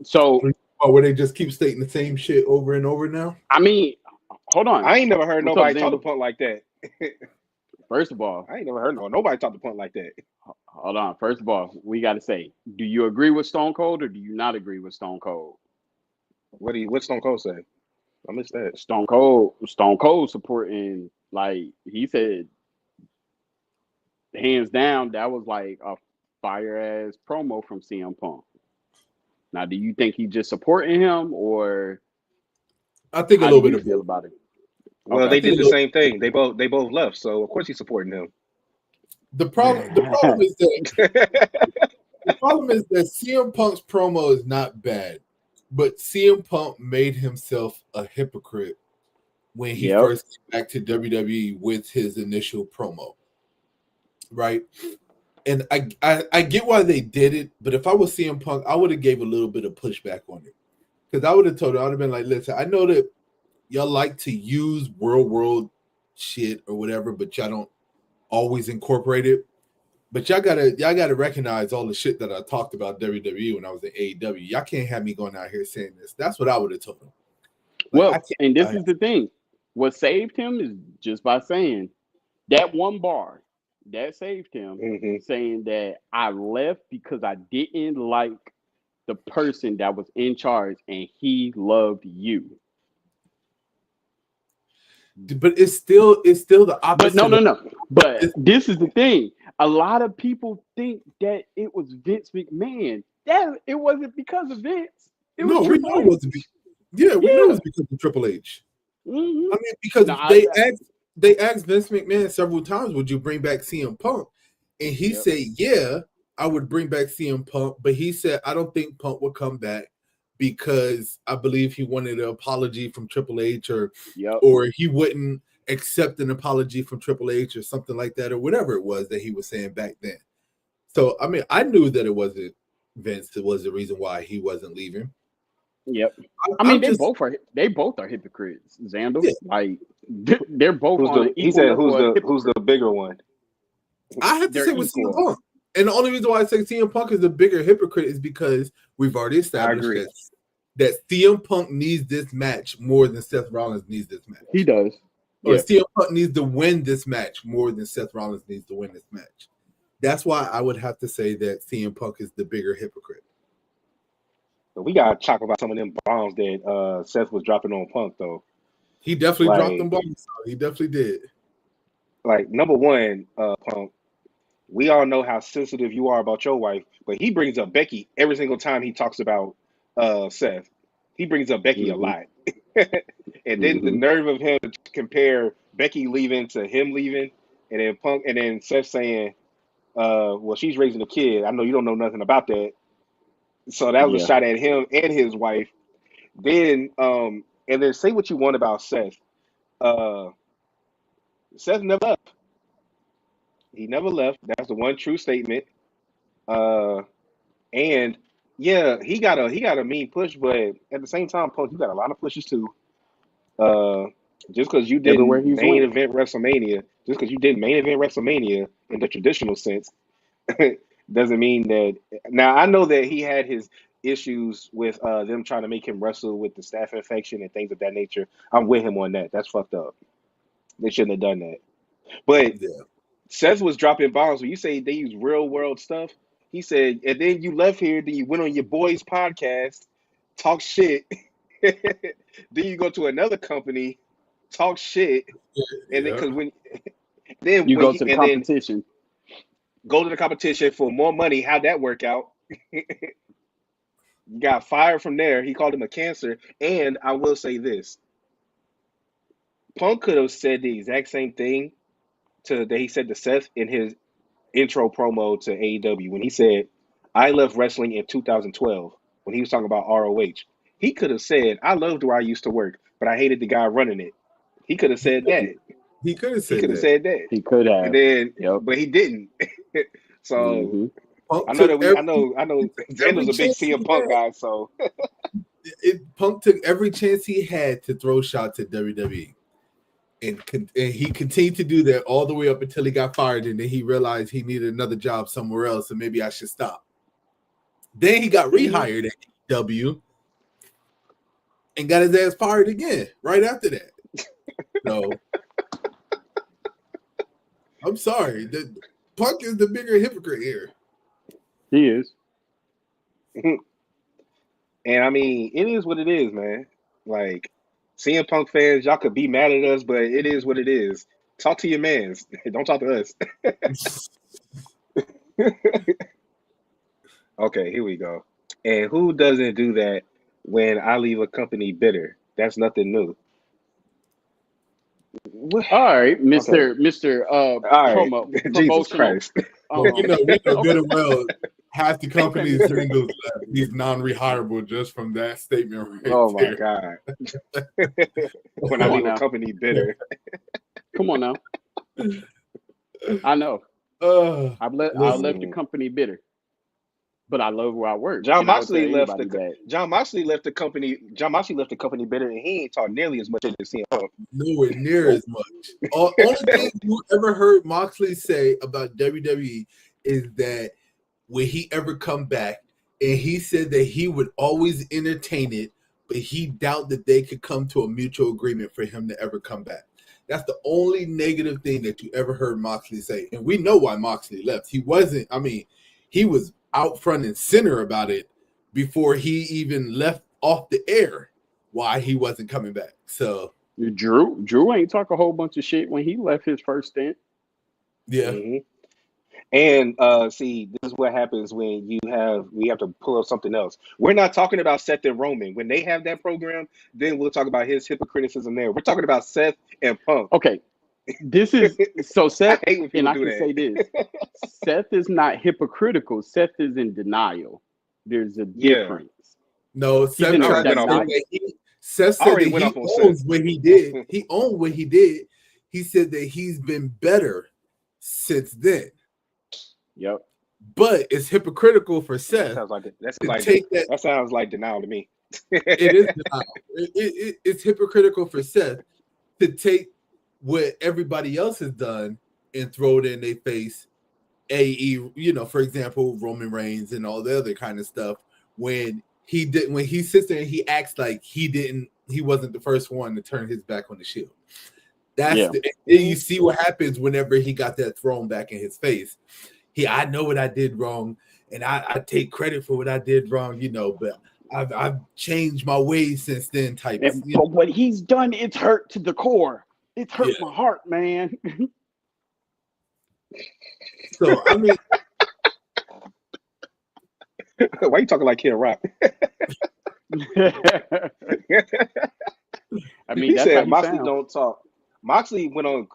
So
where they just keep stating the same shit over and over now.
I mean, hold on.
I ain't never heard
What's up,
nobody talk to
Xander?
Punk like that.
First of all,
I ain't never heard nobody talk to Punk like that.
hold on. First of all, we got to say, do you agree with Stone Cold or do you not agree with Stone Cold?
What Stone Cold say? I missed that.
Stone Cold supporting, like he said, hands down, that was like a fire ass promo from CM Punk. Now, do you think he just supporting him, or
I think a
how do
little bit
you
of
feel
both.
about it?
Well,
Okay.
they did the same thing. They both left, so of course he's supporting him.
The problem is that CM Punk's promo is not bad, but CM Punk made himself a hypocrite when he
Yep.
first came back to WWE with his initial promo, right? And I get why they did it, but if I was CM Punk, I would have gave a little bit of pushback on it, because I would have told him, I would have been like, listen, I know that y'all like to use world shit or whatever, but y'all don't always incorporate it. But y'all gotta recognize all the shit that I talked about WWE when I was in AEW. Y'all can't have me going out here saying this. That's what I would have told him. Like,
Well, and this is the thing. What saved him is just by saying that one bar that saved him,
Mm-hmm.
saying that I left because I didn't like the person that was in charge and he loved you.
But it's still the opposite.
But no. But this is the thing. A lot of people think that it was Vince McMahon. That it wasn't because of Vince. It was
we know it wasn't. We know it was because of Triple H.
Mm-hmm.
I mean, because they asked Vince McMahon several times, would you bring back CM Punk? And he said, yeah, I would bring back CM Punk. But he said, I don't think Punk would come back because I believe he wanted an apology from Triple H, or he wouldn't accept an apology from Triple H or something like that, or whatever it was that he was saying back then. So, I mean, I knew that it wasn't Vince that was the reason why he wasn't leaving.
Yep. I mean, they both are hypocrites, Xander. Yeah. Like they're both on an equal.
He said, "Who's the bigger one?"
I have to say with CM Punk, and the only reason why I say CM Punk is the bigger hypocrite is because we've already established that CM Punk needs this match more than Seth Rollins needs this match.
He does.
Or CM Punk needs to win this match more than Seth Rollins needs to win this match. That's why I would have to say that CM Punk is the bigger hypocrite.
But we gotta talk about some of them bombs that Seth was dropping on Punk, though.
He definitely dropped them bombs. He definitely did.
Like, number one, Punk, we all know how sensitive you are about your wife, but he brings up Becky every single time he talks about Seth. He brings up Becky a lot. And then the nerve of him to compare Becky leaving to him leaving, and then Seth saying, well, she's raising a kid. I know you don't know nothing about that. So that was a shot at him and his wife. Then, and then say what you want about Seth. Seth never left. He never left. That's the one true statement. And yeah, he got a mean push, but at the same time, Punk, you got a lot of pushes too. Just because you didn't main event WrestleMania in the traditional sense, doesn't mean that. Now I know that he had his issues with them trying to make him wrestle with the staph infection and things of that nature. I'm with him on that. That's fucked up. They shouldn't have done that. But Seth was dropping bombs when you say they use real world stuff. He said, and then you left here, then you went on your boy's podcast, talk shit. Then you go to another company, talk shit, and then because then
you go to the competition,
go to the competition for more money. How'd that work out? You got fired from there. He called him a cancer. And I will say this: Punk could have said the exact same thing that he said to Seth in his intro promo to AEW when he said, "I left wrestling in 2012." When he was talking about ROH, he could have said, "I loved where I used to work, but I hated the guy running it." He could have said that.
He could have
said that.
He could have.
And then, but he didn't. So I know Xander's a big CM Punk guy. So
Punk took every chance he had to throw shots at WWE. and he continued to do that all the way up until he got fired, and then he realized he needed another job somewhere else, and maybe I should stop. Then he got rehired at AEW and got his ass fired again right after that. So I'm sorry, Punk is the bigger hypocrite here.
He is.
And I mean, it is what it is, man. Like, CM Punk fans, y'all could be mad at us, but it is what it is. Talk to your mans. Don't talk to us. Okay, here we go. And who doesn't do that when I leave a company bitter? That's nothing new. What?
All right,
Okay.
Mr.
All right. Jesus
Promotional.
Christ.
Well, we know good and well half the company's handles he's non-rehirable just from that statement right
Oh my
there.
God. When I
Come on
leave a
now.
company bitter.
Come on now. I know. I left the company bitter, but I love where I work.
John
And I would tell
Moxley left
everybody that.
John Moxley left the company. John Moxley left the company bitter, and he ain't talked nearly as much as CM Punk.
Nowhere near as much. Only thing you ever heard Moxley say about WWE is that when he ever come back, and he said that he would always entertain it, but he doubt that they could come to a mutual agreement for him to ever come back. That's the only negative thing that you ever heard Moxley say. And we know why Moxley left. He wasn't, I mean, he was out front and center about it before he even left off the air why he wasn't coming back. So
Drew ain't talk a whole bunch of shit when he left his first stint.
yeah.
Mm-hmm. And see, this is what happens when we have to pull up something else. We're not talking about Seth and Roman. When they have that program, then we'll talk about his hypocriticism there. We're talking about Seth and Punk.
Okay. This is so Seth,
I hate when people
and I
do
can
that.
say this. Seth is not hypocritical. Seth is in denial. There's a difference.
No, Seth
in
tried to
denial.
say that Seth said
already
that
went
he
off on
owns
Seth.
what he did. He owned what he did. He said that he's been better since then.
Yep.
But it's hypocritical for Seth.
That sounds like denial to me.
It is denial. It's hypocritical for Seth to take what everybody else has done and throw it in their face. For example, Roman Reigns and all the other kind of stuff. When he sits there and he acts like he wasn't the first one to turn his back on the Shield. Then you see what happens whenever he got that thrown back in his face. I know what I did wrong, and I take credit for what I did wrong, but I've changed my ways since then.
But what he's done, it's hurt to the core. It's hurt my heart, man.
So I mean,
why are you talking like Kid Rock?
I mean,
he
that's
said
how he
Moxley
sounds.
don't talk. Moxley went on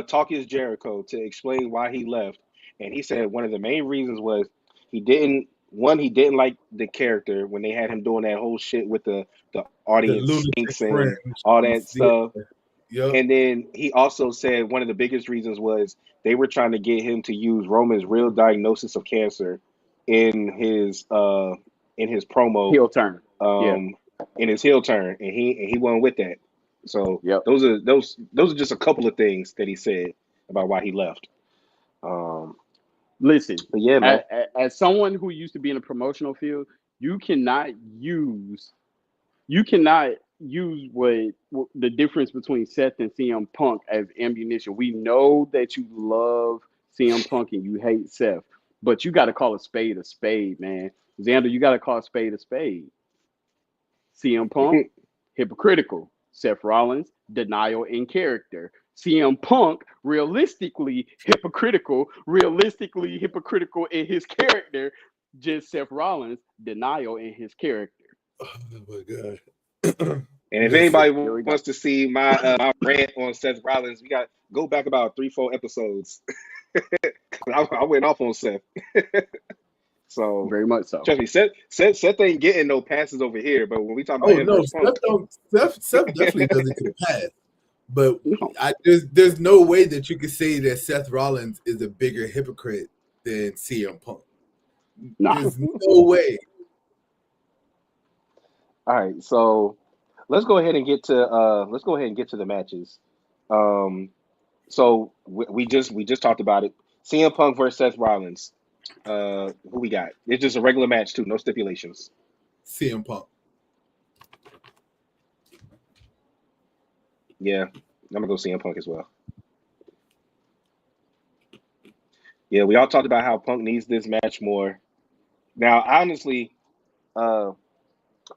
Talk Is Jericho to explain why he left, and he said one of the main reasons was he didn't like the character when they had him doing that whole shit with the audience stinks and all that stuff.
Yep.
And then he also said one of the biggest reasons was they were trying to get him to use Roman's real diagnosis of cancer in his promo
Heel turn.
in his heel turn, and he wasn't with that. So
Yep.
those are just a couple of things that he said about why he left.
Listen,
but yeah, man.
As someone who used to be in the promotional field, you cannot use what the difference between Seth and CM Punk as ammunition. We know that you love CM Punk and you hate Seth, but you got to call a spade, man. Xander, you got to call a spade. CM Punk, hypocritical. Seth Rollins, denial in character. CM Punk, realistically hypocritical in his character. Just Seth Rollins, denial in his character.
Oh my God.
And if anybody wants to see my rant on Seth Rollins, we got to go back about 3-4 episodes. I went off on Seth. So
very much so.
Trust me, Seth ain't getting no passes over here. But when we talk about
Seth definitely doesn't get a pass. But there's no way that you could say that Seth Rollins is a bigger hypocrite than CM Punk. There's no way.
All right, so let's go ahead and get to the matches. So we just talked about it. CM Punk versus Seth Rollins. Who we got? It's just a regular match too, no stipulations.
CM Punk.
Yeah, I'm gonna go CM Punk as well. Yeah, we all talked about how Punk needs this match more. Now, honestly, oh,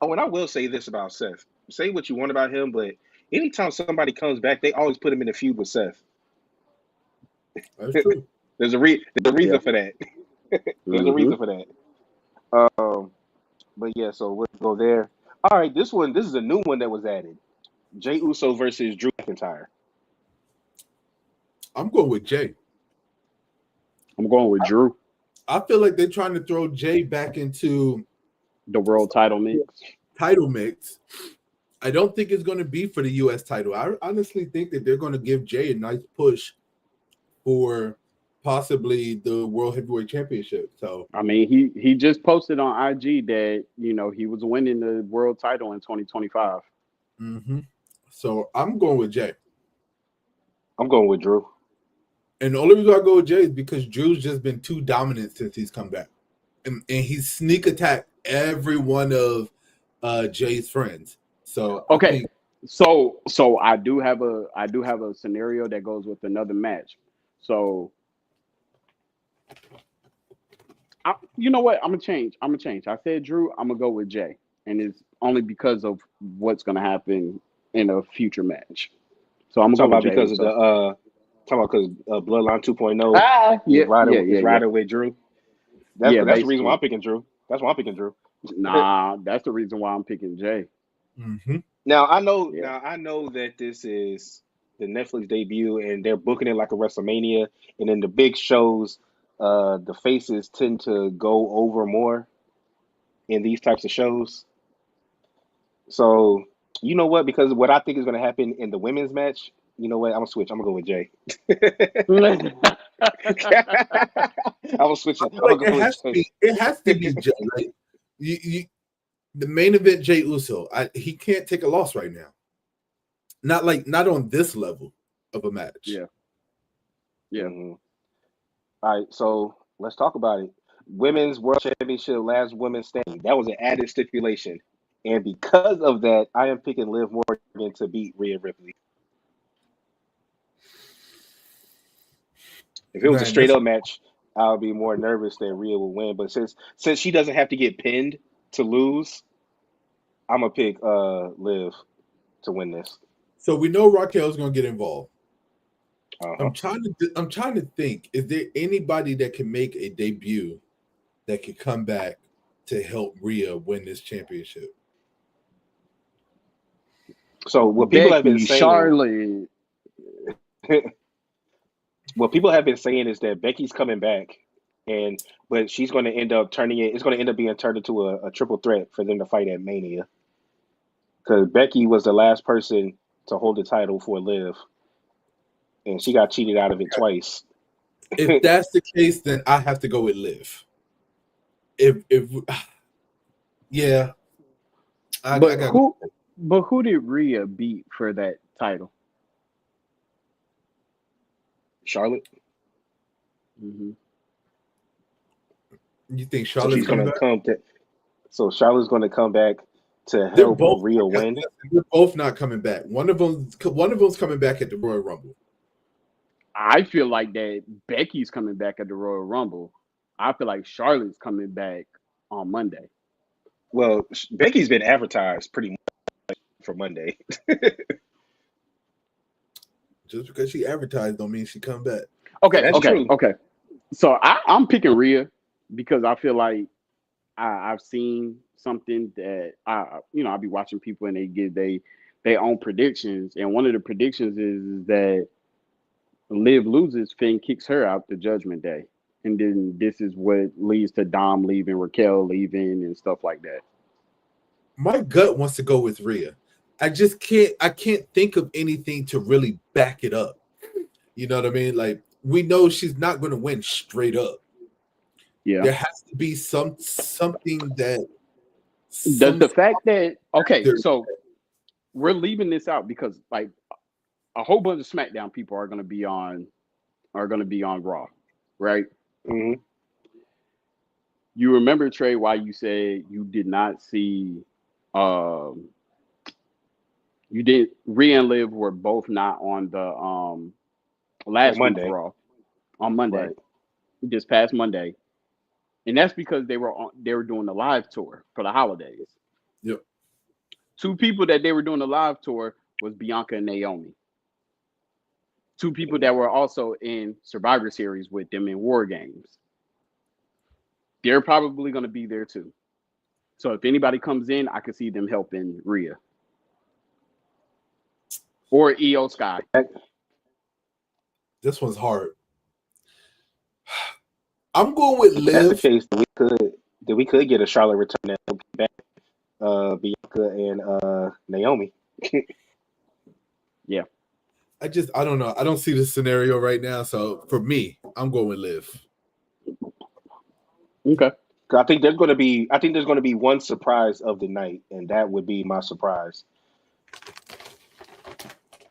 and I will say this about Seth. Say what you want about him, but anytime somebody comes back, they always put him in a feud with Seth.
That's true.
There's a reason for that. There's a
Mm-hmm.
reason for that. But yeah, so we'll go there. All right, this is a new one that was added. Jey Uso versus Drew McIntyre.
I'm going with Jay.
I'm going with Drew.
I feel like they're trying to throw Jay back into
The world title mix.
title mix. I don't think it's going to be for the U.S. title. I honestly think that they're going to give Jay a nice push for possibly the World Heavyweight Championship. So
I mean, he just posted on IG that he was winning the world title in 2025.
So I'm going with Jay.
I'm going with Drew.
And the only reason I go with Jay is because Drew's just been too dominant since he's come back. And he's sneak attacked every one of Jay's friends. So
Okay.
I think,
So I do have a scenario that goes with another match. So you know what? I'm gonna change. I said Drew. I'm gonna go with Jay, and it's only because of what's gonna happen in a future match. So I'm
Talking
gonna
about
go with Jay.
because of the because Bloodline 2.0
Yeah,
is riding with Drew. That's the reason
basically.
why I'm picking Drew. That's why I'm picking Drew.
Nah, that's the reason why I'm picking Jay.
Now I know
Yeah.
now I know that this is the Netflix debut and they're booking it like a WrestleMania, and in the big shows, the faces tend to go over more in these types of shows. So you know what? Because what I think is going to happen in the women's match, you know what? I'm gonna switch. I'm gonna go with Jay. I'm switching.
I feel
I'm
like
gonna go with Jay.
it has to be Jay. Like the main event, Jay Uso. He can't take a loss right now. Not on this level of a match.
Yeah.
Mm-hmm. All right, so let's talk about it. Women's World Championship, last women standing. That was an added stipulation, and because of that, I am picking Liv Morgan to beat Rhea Ripley. If it was a straight up match, I would be more nervous that Rhea would win. But since she doesn't have to get pinned to lose, I'm gonna pick Liv to win this.
So we know Raquel's gonna get involved.
Uh-huh.
I'm trying to think. Is there anybody that can make a debut that could come back to help Rhea win this championship?
So what people have been saying,
Charlotte.
what people have been saying is that Becky's coming back, but she's going to end up turning it. It's going to end up being turned into a triple threat for them to fight at Mania. Because Becky was the last person to hold the title for Liv, and she got cheated out of it twice.
If that's the case, then I have to go with Liv. Yeah,
But who did Rhea beat for that title?
Charlotte.
Mm-hmm.
You think Charlotte's
going to come to? So Charlotte's going to come back to help Rhea win.
They're both not coming back. One of them's coming back at the Royal Rumble.
I feel like that Becky's coming back at the Royal Rumble. I feel like Charlotte's coming back on Monday.
Well, Becky's been advertised pretty much for Monday.
Just because she advertised don't mean she come back.
Okay.
True.
Okay. So I'm picking Rhea because I feel like I've seen something that I'll be watching people and they give their own predictions, and one of the predictions is that Liv loses, Finn kicks her out the Judgment Day, and then this is what leads to Dom leaving, Raquel leaving, and stuff like that.
My gut wants to go with Rhea. I can't think of anything to really back it up. You know what I mean? Like, we know she's not going to win straight up.
Yeah,
there has to be something that.
The fact that so we're leaving this out because like a whole bunch of SmackDown people are gonna be on Raw, right?
Hmm.
You remember, Trey, why you said you did not see um you did Rhea and Liv were both not on the
On
last week's
Monday,
Raw on Monday,
right?
this past Monday. And that's because they were doing the live tour for the holidays.
Yep.
Two people that they were doing the live tour was Bianca and Naomi. Two people that were also in Survivor Series with them in War Games. They're probably going to be there too. So if anybody comes in, I could see them helping Rhea or EO Sky.
This one's hard. I'm going with
If that's the
Liv.
case, we could get a Charlotte return that back, Bianca and Naomi.
Yeah.
I don't know. I don't see the scenario right now. So for me, I'm going with Liv.
Okay.
I think there's going to be one surprise of the night, and that would be my surprise.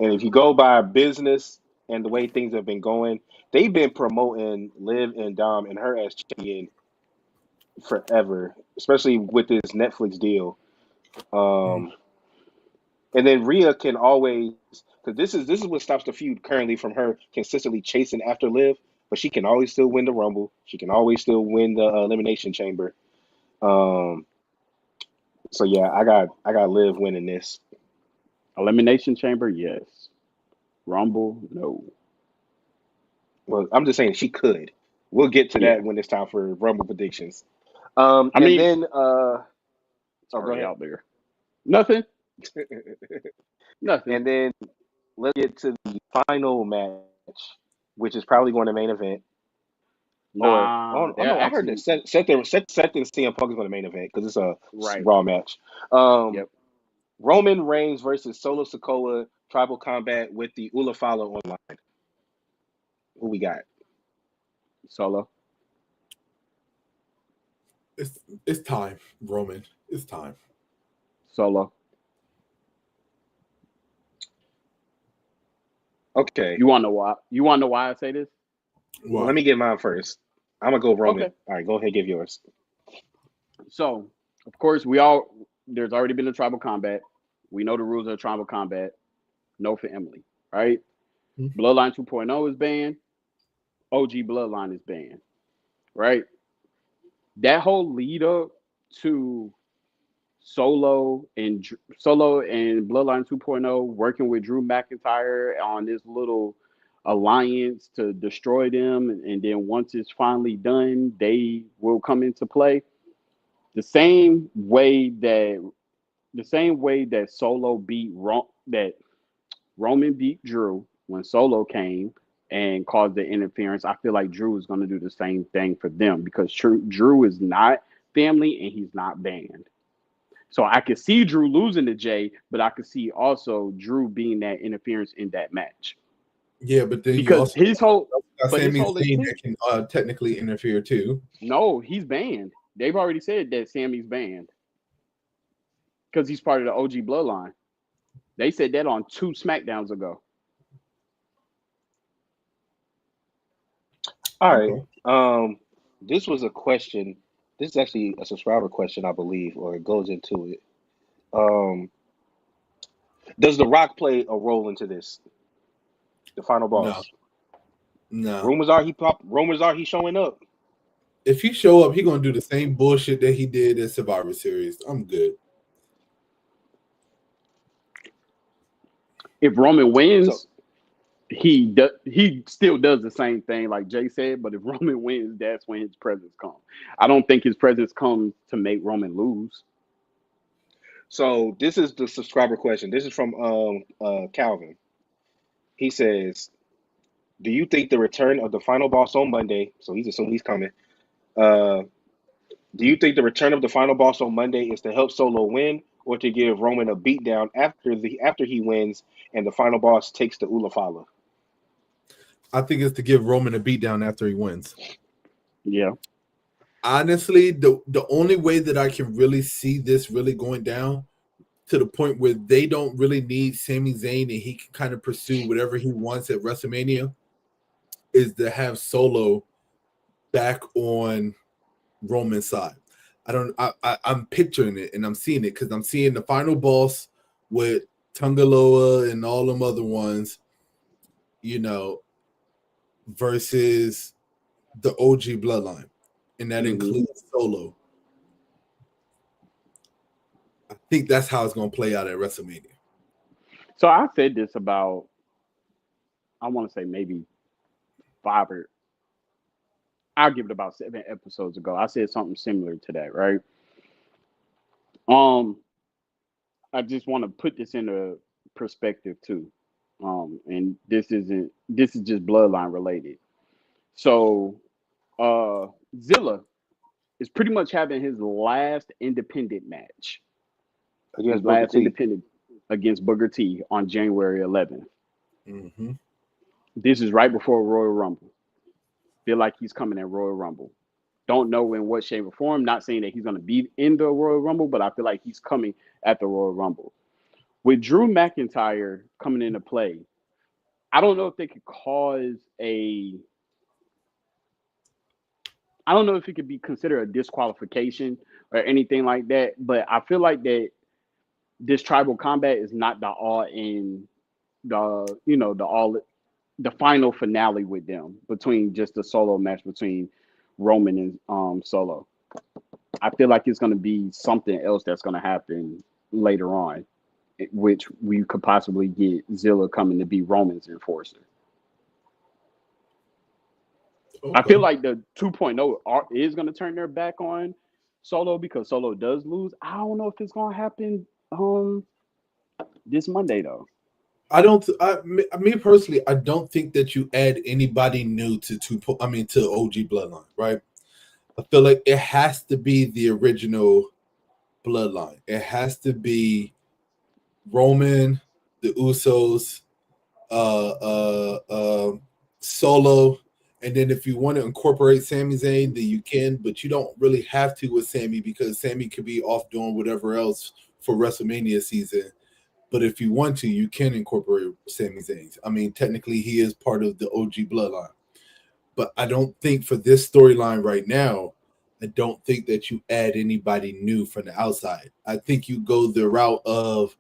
And if you go by business and the way things have been going, they've been promoting Liv and Dom and her as champion forever, especially with this Netflix deal.
Mm.
And then Rhea can always, because this is what stops the feud currently from her consistently chasing after Liv, but she can always still win the Rumble. She can always still win the Elimination Chamber. Um, so yeah, I got Liv winning this.
Elimination Chamber, yes. Rumble, no.
Well, I'm just saying she could. We'll get to
Yeah.
that when it's time for Rumble predictions.
I
And
mean,
then
it's
oh, go
already
ahead.
out there. Nothing. Nothing.
And then let's get to the final match, which is probably going to main event. Or
Nah,
oh
they're
no, I heard that
actually
Seth and CM Punk is going to main event because it's a
right.
Raw match. Um,
Yep.
Roman Reigns versus Solo Sikoa Tribal Combat with the Ula Fala online. Who we got?
Solo.
It's time, Roman. It's time.
Solo.
Okay,
You want to know why? You want to know why I say this?
well, let
Why?
me get mine first. I'm gonna go Roman.
Okay.
All right, go ahead, give yours.
So, of course, there's already been a tribal combat. We know the rules of tribal combat. No for Emily, right?
Hmm.
Bloodline 2.0 is banned. OG Bloodline is banned, right? That whole lead up to Solo and Bloodline 2.0 working with Drew McIntyre on this little alliance to destroy them, and then once it's finally done, they will come into play. The same way that Solo that Roman beat Drew when Solo came and caused the interference. I feel like Drew is going to do the same thing for them because Drew is not family and he's not banned. So I could see Drew losing to Jay, but I could see also Drew being that interference in that match
Yeah, but then you
because
also got
his
Sami
whole
Zayn
intent.
that can technically interfere too.
No, he's banned. They've already said that Sammy's banned because he's part of the OG bloodline. They said that on 2 SmackDowns ago.
All right.
Okay.
This was a question. This is actually a subscriber question, I believe, or it goes into it. Um, does The Rock play a role into this? The final
No,
boss.
no.
Rumors are he's showing up.
If he show up, he gonna do the same bullshit that he did at Survivor Series. I'm good.
If Roman
So
wins, he still does the same thing like Jay said, but if Roman wins, that's when his presence comes. I don't think his presence comes to make Roman lose.
so this is the subscriber question. This is from Calvin. He says, "Do you think the return of the final boss on Monday? So he's assuming he's coming. Uh, do you think the return of the final boss on Monday is to help Solo win, or to give Roman a beatdown after he wins and the final boss takes the Ula Fala?"
I think it's to give Roman a beatdown after he wins.
Yeah.
Honestly, the only way that I can really see this really going down to the point where they don't really need Sami Zayn and he can kind of pursue whatever he wants at WrestleMania, is to have Solo back on Roman's side. I'm picturing it and I'm seeing it because I'm seeing the final boss with Tungaloa and all them other ones, versus the OG bloodline. And that includes Solo. I think that's how it's going to play out at WrestleMania.
So I said this about, I want to say maybe I'll give it about 7 episodes ago. I said something similar to that, right? I just want to put this into perspective too. And this is just bloodline related. So Zilla is pretty much having his last independent match.
Against Booker T.
Independent against Booker T on January 11th.
Mm-hmm.
This is right before Royal Rumble. Feel like he's coming at Royal Rumble. Don't know in what shape or form. Not saying that he's going to be in the Royal Rumble, but I feel like he's coming at the Royal Rumble. With Drew McIntyre coming into play, I don't know if they could cause I don't know if it could be considered a disqualification or anything like that, but I feel like that this tribal combat is not the all in the final finale with them, between just the solo match between Roman and Solo. I feel like it's going to be something else that's going to happen later on, which we could possibly get Zilla coming to be Roman's enforcer. Okay. I feel like the 2.0 is going to turn their back on Solo because Solo does lose. I don't know if it's going to happen this Monday though.
Me personally, I don't think that you add anybody new to OG Bloodline, right? I feel like it has to be the original Bloodline. It has to be Roman, the Usos, Solo, and then if you want to incorporate Sami Zayn, then you can, but you don't really have to with Sami because Sami could be off doing whatever else for WrestleMania season. But if you want to, you can incorporate Sami Zayn. I mean, technically, he is part of the OG bloodline. But I don't think for this storyline right now, I don't think that you add anybody new from the outside. I think you go the route of,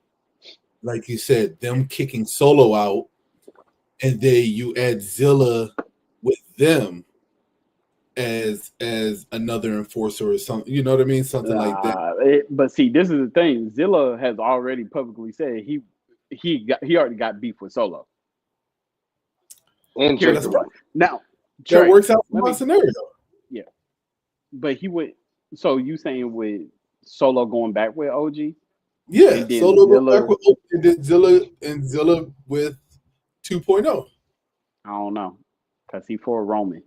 like you said, them kicking Solo out, and then you add Zilla with them as another enforcer or something. You know what I mean? Something like that.
But see, this is the thing. Zilla has already publicly said he already got beef with Solo.
And
here's the one. Now
that works out for my scenario.
Yeah, but he would. So you saying with Solo going back with OG?
Yeah, Solo going back with OG, and then Zilla with 2.0.
I don't know, because he for Roman.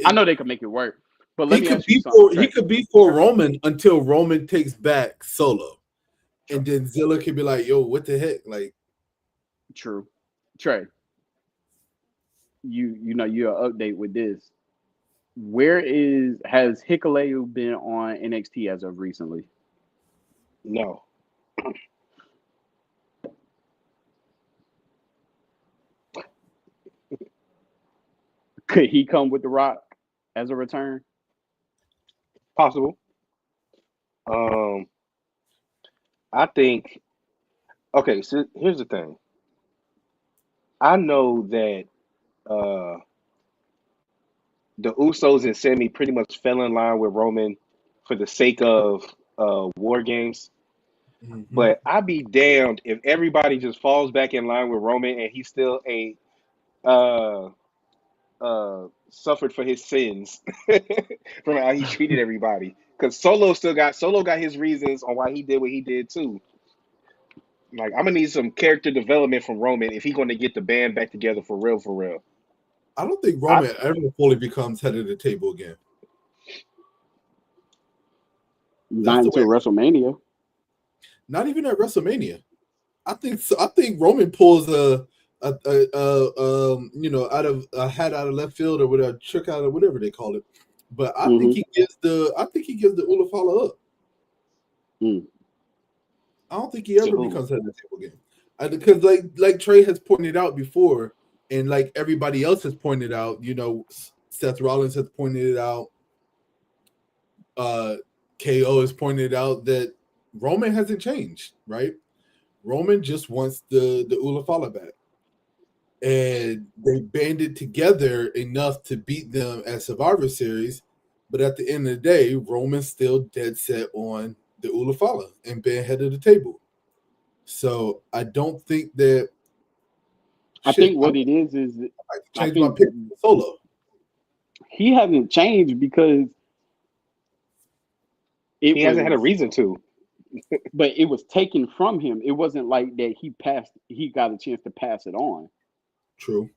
I know they could make it work, but let me ask you
something. He could be for Roman until Roman takes back Solo, and then Zilla could be like, "Yo, what the heck?" Like,
true, Trey. You're update with this. Where has Hikuleo been on NXT as of recently?
No.
Could he come with The Rock as a return?
Possible. I think. Okay, so here's the thing. I know that the Usos and Sami pretty much fell in line with Roman for the sake of War Games. Mm-hmm. But I'd be damned if everybody just falls back in line with Roman and he still ain't suffered for his sins from how he treated everybody. Because Solo got his reasons on why he did what he did too. Like, I'm gonna need some character development from Roman if he's going to get the band back together for real, for real.
I don't think Roman ever fully becomes head of the table again.
Not until WrestleMania.
Not even at WrestleMania. I think Roman pulls a out of a hat out of left field or whatever, trick out of whatever they call it. But I think he gives the Ula follow up. I don't think he
To
ever
who?
becomes head of the table again. Because like Trey has pointed out before, and like everybody else has pointed out, Seth Rollins has pointed it out. KO has pointed out that Roman hasn't changed, right? Roman just wants the Ulafala back. And they banded together enough to beat them at Survivor Series. But at the end of the day, Roman's still dead set on the Ulafala and being head of the table. So I don't think that
I
shit.
think
I
what it is
might
I
change my
think
pick to Solo.
he hasn't changed because it
He hasn't had a
was,
reason to.
but it was taken from him. It wasn't like that he got a chance to pass it on.
True.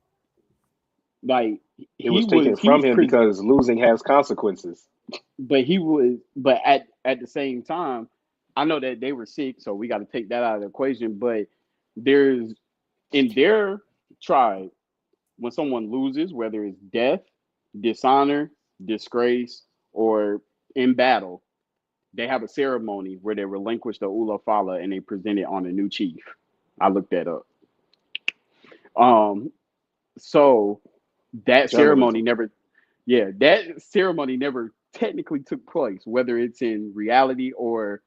Like
It was taken
he
from
was
him because losing has consequences.
but at the same time, I know that they were sick, so we got to take that out of the equation. But there's in their tribe, when someone loses, whether it's death, dishonor, disgrace, or in battle, they have a ceremony where they relinquish the Ula Fala and they present it on a new chief. I looked that up. Um, so that ceremony
Journalism.
never, yeah, that ceremony never technically took place, whether it's in reality or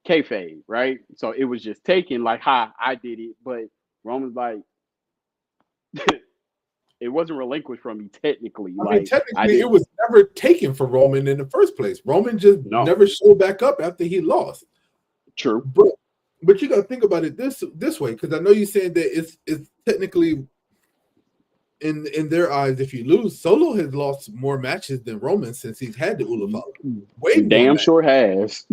kayfabe, right? So it was just taken like, "Hi, I did it," but Roman's like, it wasn't relinquished from me technically.
I mean,
Like I
technically, it
didn't.
was never taken from Roman in the first place. Roman just
No,
never showed back up after he lost.
true.
But you got to think about it this way, because I know you're saying that it's technically in their eyes, if you lose, Solo has lost more matches than Roman since he's had the Ulafala. Way more
Damn
matches.
sure has.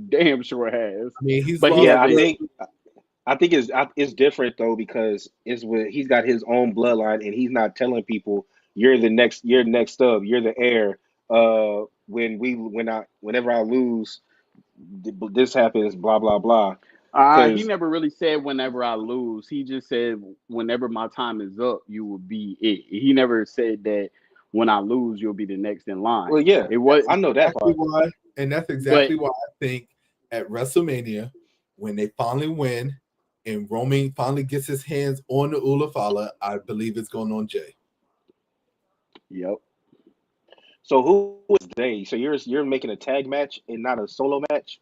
Damn sure has.
I mean, he's
But he
lost.
Yeah, I
hasn't.
think I think it's different though because it's with he's got his own bloodline and he's not telling people you're next up, you're the heir. Whenever I lose, this happens, blah blah blah.
He
Because
never really said whenever I lose. He just said whenever my time is up, you will be it. He never said that when I lose, you'll be the next in line.
well, yeah,
It was,
I know that part.
That's
but
exactly why I think at WrestleMania, when they finally win and Roman finally gets his hands on the Ulafala, I believe it's going on Jay.
yep.
So who was they? So you're making a tag match and not a solo match?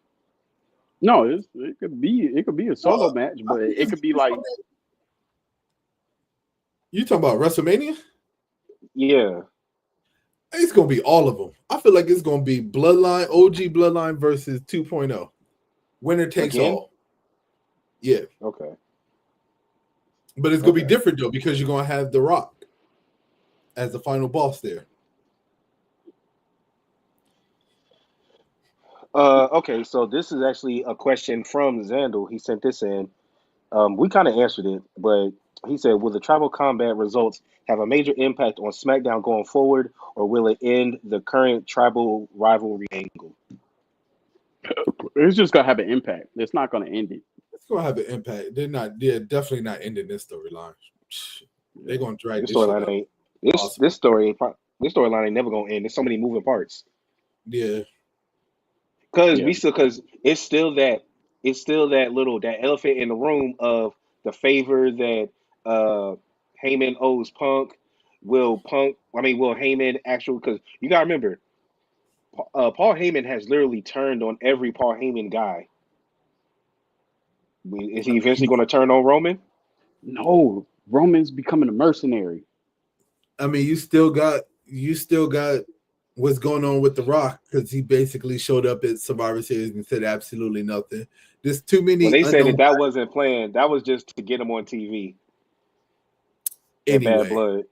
No, it could be a
No,
solo match,
I
but
think
it could be like
you talking about WrestleMania?
Yeah.
It's gonna be all of them. I feel like it's gonna be Bloodline, OG Bloodline versus 2.0. Winner takes
Again?
all. Yeah,
Okay.
but it's gonna be
Okay.
different though because you're gonna have The Rock as the final boss there.
Okay, so this is actually a question from Zandal. He sent this in. We kind of answered it, but he said, "Will the tribal combat results have a major impact on SmackDown going forward, or will it end the current tribal rivalry angle?"
it's just gonna have an impact. It's not gonna end it.
It's gonna have an impact. They're definitely not ending this storyline. They're gonna drag
This
this shit
storyline
out.
ain't this
Awesome.
this storyline ain't never gonna end. There's so many moving parts
Yeah.
because
Yeah.
it's still that little that elephant in the room of the favor that Heyman owes Punk. Will Heyman actually? Because you gotta remember, Paul Heyman has literally turned on every Paul Heyman guy. Is he eventually going to turn on Roman?
No, Roman's becoming a mercenary.
I mean, you still got what's going on with The Rock because he basically showed up at Survivor Series and said absolutely nothing. There's too
Well,
many
they said
unknown.
that wasn't planned. That was just to get him on TV. That bad
Anyway,
blood.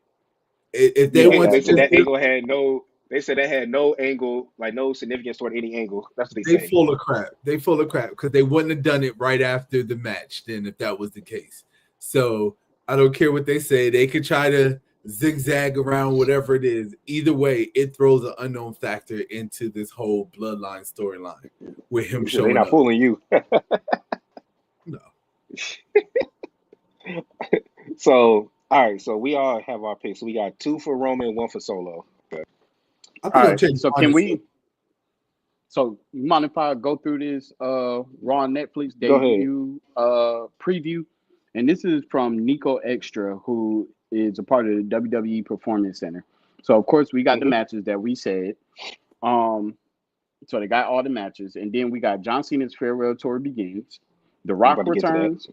if they
Yeah,
want
they
to
said
just
that
give,
angle had no. They said that had no angle, like no significance toward any angle. That's what they
they
say.
full of crap. They full of crap because they wouldn't have done it right after the match. Then, if that was the case, so I don't care what they say. They could try to zigzag around whatever it is. Either way, it throws an unknown factor into this whole bloodline storyline with him
He said they're
showing
not
up.
fooling you.
No,
So all right, so we all have our picks. So we got 2 for Roman, 1 for Solo. Okay.
I
All
think I'm
right.
changing
So
mine
can
to
we? So you mind if I go through this Raw on Netflix
Go ahead.
debut preview? And this is from Nico Extra, who is a part of the WWE Performance Center. So of course we got the
Hmm.
matches that we said. Um, so they got all the matches, and then we got John Cena's farewell tour begins. The
We
Rock
about to get to that.
returns.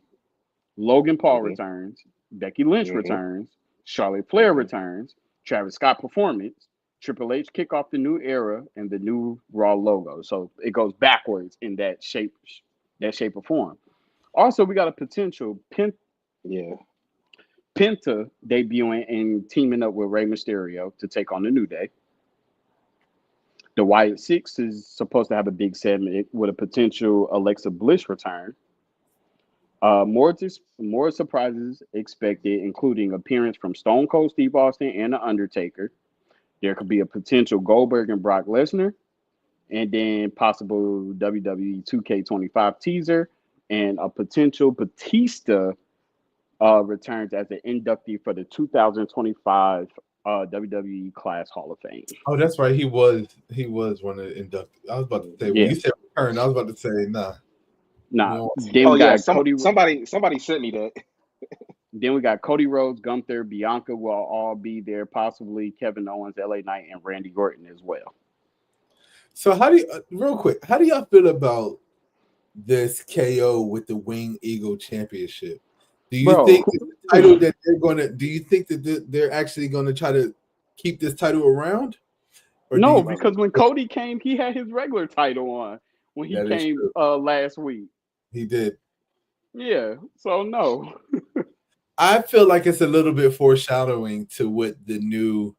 Logan Paul
Hmm.
returns. Becky Lynch
Hmm.
returns. Charlotte Flair
Hmm.
returns. Travis Scott performance. Triple H kick off the new era and the new Raw logo. So it goes backwards in that shape or form. Also, we got a potential
Yeah.
Penta debuting and teaming up with Rey Mysterio to take on the New Day. The Wyatt Six is supposed to have a big segment with a potential Alexa Bliss return. More surprises expected, including appearance from Stone Cold Steve Austin and The Undertaker. There could be a potential Goldberg and Brock Lesnar, and then possible WWE 2K25 teaser, and a potential Batista returns as an inductee for the 2025 WWE Class Hall of Fame.
Oh, that's right. He was one of the inducted. I was about to say when
Yeah,
you said return, I was about to say nah. We
nah.
don't
Then
Oh
we
yeah.
got Cody.
Somebody sent me that.
Then we got Cody Rhodes, Gunther, Bianca will all be there. Possibly Kevin Owens, LA Knight, and Randy Orton as well.
So how do you real quick? How do y'all feel about this KO with the Wing Eagle Championship? Do you
Bro,
think it's the title that they're gonna? Do you think that they're actually gonna try to keep this title around, or do
no,
you?
because when Cody came, he had his regular title on when he
That is
came
true.
last week.
He did.
Yeah, so no.
I feel like it's a little bit foreshadowing to what the new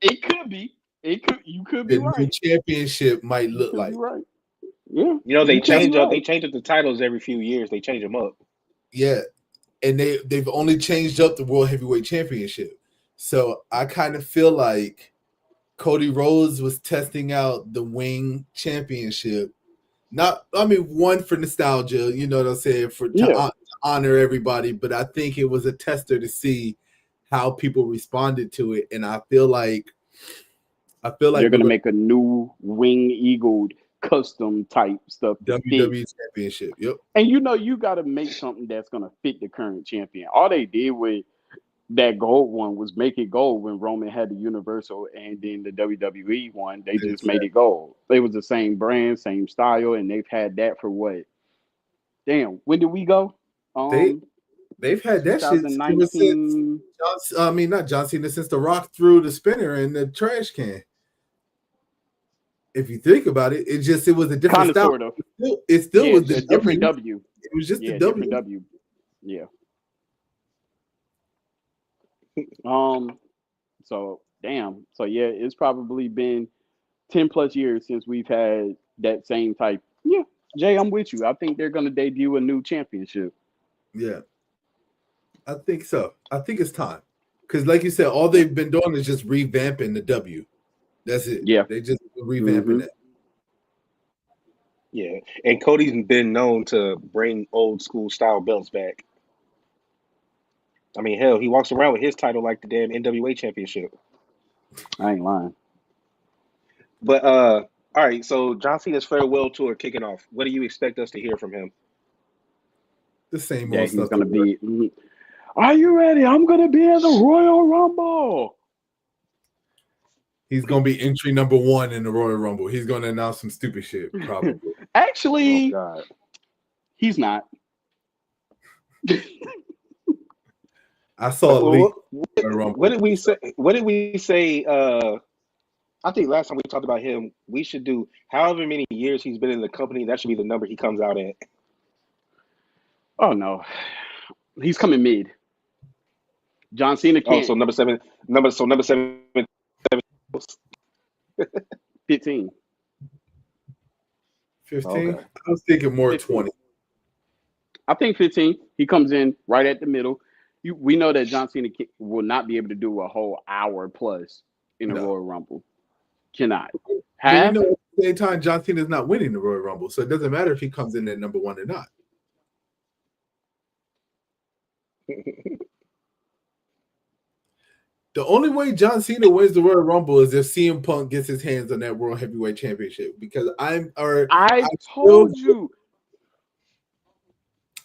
It could be. It could. You could be
the new
right.
championship might
You
look
could be
like.
right. Yeah,
You know they
you could be
Because
change up.
right.
They change up the titles every few years. They change them up.
yeah, and they've only changed up the World Heavyweight Championship. So I kind of feel like Cody Rhodes was testing out the Wing Championship. Not, I mean, one for nostalgia, you know what I'm saying, for
Yeah,
to honor everybody, but I think it was a tester to see how people responded to it, and I feel like
they're
we're
gonna
going
make a new wing eagled custom type stuff
to
to fit.
WWE Championship. Yep.
And you got to make something that's gonna fit the current champion. All they did with that gold one was make it gold when Roman had the Universal, and then the WWE one, they just made it gold. It was the same brand, same style, and they've had that for what? Damn, when did we go?
They
Um,
they've had that shit ever since
2019.
Not John Cena, since The Rock threw the spinner in the trash can. If you think about it, it was a different
Kind of,
style.
sort of.
It still
Yeah,
was the
a different
W.
W.
It was just the
Yeah, different
W.
W. Yeah. Um. So damn. So yeah, it's probably been 10 plus years since we've had that same type. Yeah, Jay, I'm with you. I think they're gonna debut a new championship.
Yeah, I think so. I think it's time. Because like you said, all they've been doing is just revamping the W. That's it.
Yeah.
They just revamping
Mm-hmm.
that.
Yeah, and Cody's been known to bring old school style belts back. I mean, hell, he walks around with his title like the damn NWA championship.
I ain't lying.
But all right, so John Cena's farewell tour kicking off. What do you expect us to hear from him?
The same
Yeah,
old
he's
stuff.
gonna be. Are you ready? I'm gonna be in the Royal Rumble.
He's gonna be entry number 1 in the Royal Rumble. He's gonna announce some stupid shit, probably.
Oh
Actually,
God.
he's not.
I saw a leak
What,
Royal
what
Rumble.
did we say? What did we say? I think last time we talked about him, we should do however many years he's been in the company. That should be the number he comes out at.
Oh no, he's coming mid. John Cena
Oh,
can't.
so number seven.
15.
15.
Okay.
I was thinking more
15.
20.
I think 15. He comes in right at the middle. We know that John Cena will not be able to do a whole hour plus in a
No.
Royal Rumble. Cannot.
But
Half?
at the same time, John Cena's not winning the Royal Rumble, so it doesn't matter if he comes in at number 1 or not. The only way John Cena wins the Royal Rumble is if CM Punk gets his hands on that World Heavyweight Championship. Because I
I
still
told you,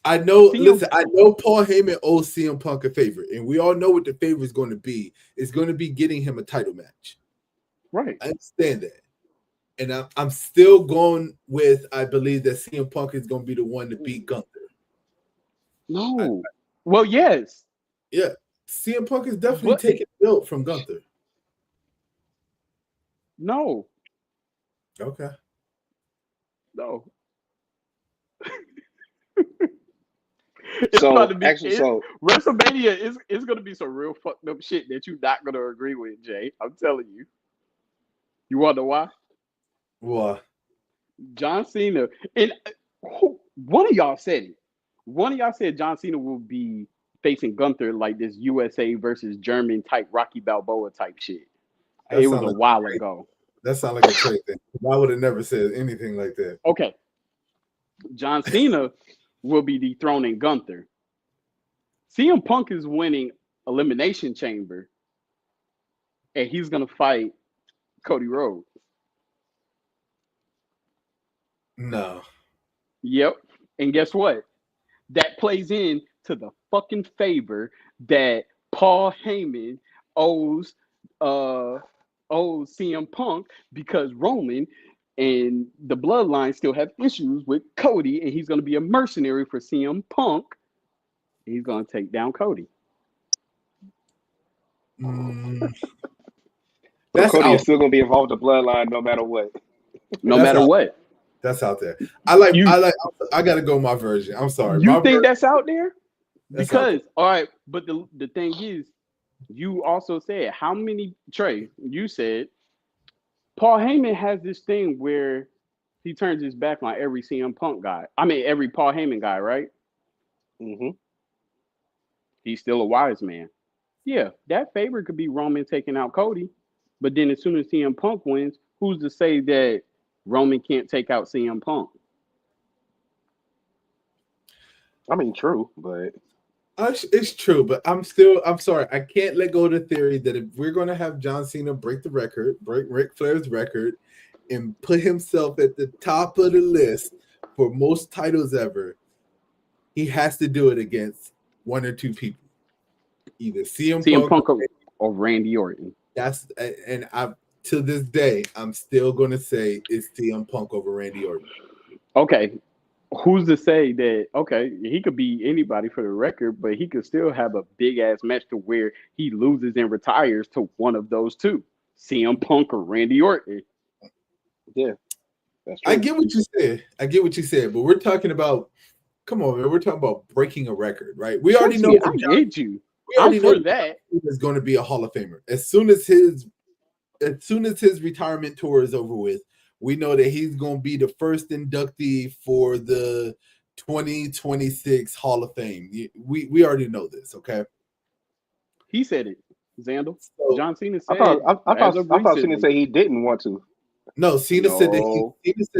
I know.
CM.
Listen, I know Paul Heyman owes CM Punk a favor, and we all know what the favor is going to be. It's going to be getting him a title match.
Right.
I understand that, and I'm still going with. I believe that CM Punk is going to be the one to beat Gunther.
No. Well, yes,
Yeah, CM Punk is definitely
but
taking the belt from Gunther.
no,
Okay.
no. It's
So
about to be
actually, so
WrestleMania is going to be some real fucked up shit that you're not going to agree with, Jay. I'm telling you. You want to know why?
Well,
John Cena and one of y'all said it. One of y'all said John Cena will be facing Gunther like this USA versus German type Rocky Balboa type shit.
that
It was
sounds
a
like
while ago.
that sounds like a trade thing. I would have never said anything like that.
Okay, John Cena will be dethroning Gunther. CM Punk is winning Elimination Chamber, and he's gonna fight Cody Rhodes.
No.
Yep. And guess what? That plays in to the fucking favor that Paul Heyman owes uh owes CM Punk because Roman and the bloodline still have issues with Cody, and he's gonna be a mercenary for CM Punk. He's gonna take down Cody.
Mm,
so
that's
Cody is
out.
still gonna be involved in the bloodline no matter what.
No
That's
matter
out.
what.
That's out there. I like.
You
I got to go my version. I'm sorry.
you
My
think
version.
that's out there?
That's out there.
Because all right, but the thing is, you also said how many Trey, you said Paul Heyman has this thing where he turns his back on every CM Punk guy. I mean, every Paul Heyman guy, right?
Hmm.
He's still a wise man. Yeah, that favor could be Roman taking out Cody, but then as soon as CM Punk wins, who's to say that Roman can't take out CM Punk?
I mean, true, but
It's true, but I'm sorry. I can't let go of the theory that if we're going to have John Cena break the record, break Ric Flair's record, and put himself at the top of the list for most titles ever, he has to do it against one or two people, either CM
CM
Punk.
Punk or Randy Orton.
That's and I to this day I'm still going to say it's CM Punk over Randy Orton.
Okay, who's to say that? Okay, he could be anybody for the record, but he could still have a big ass match to where he loses and retires to one of those two, CM Punk or Randy Orton.
yeah, that's
I
true.
get what you said. I get what you said, but we're talking about. Come on, man. We're talking about breaking a record, right? We already
Trust
know
me,
that
I get you.
we
I'm
already know
for
that
that.
John Cena is going to be a Hall of Famer. As soon as his retirement tour is over with, we know that he's going to be the first inductee for the 2026 Hall of Fame. We already know this, okay?
He said it, Xander.
So
John Cena
I thought
said
I, I
as
thought
of
I thought Cena
recently.
said he didn't want to.
no,
No,
Cena said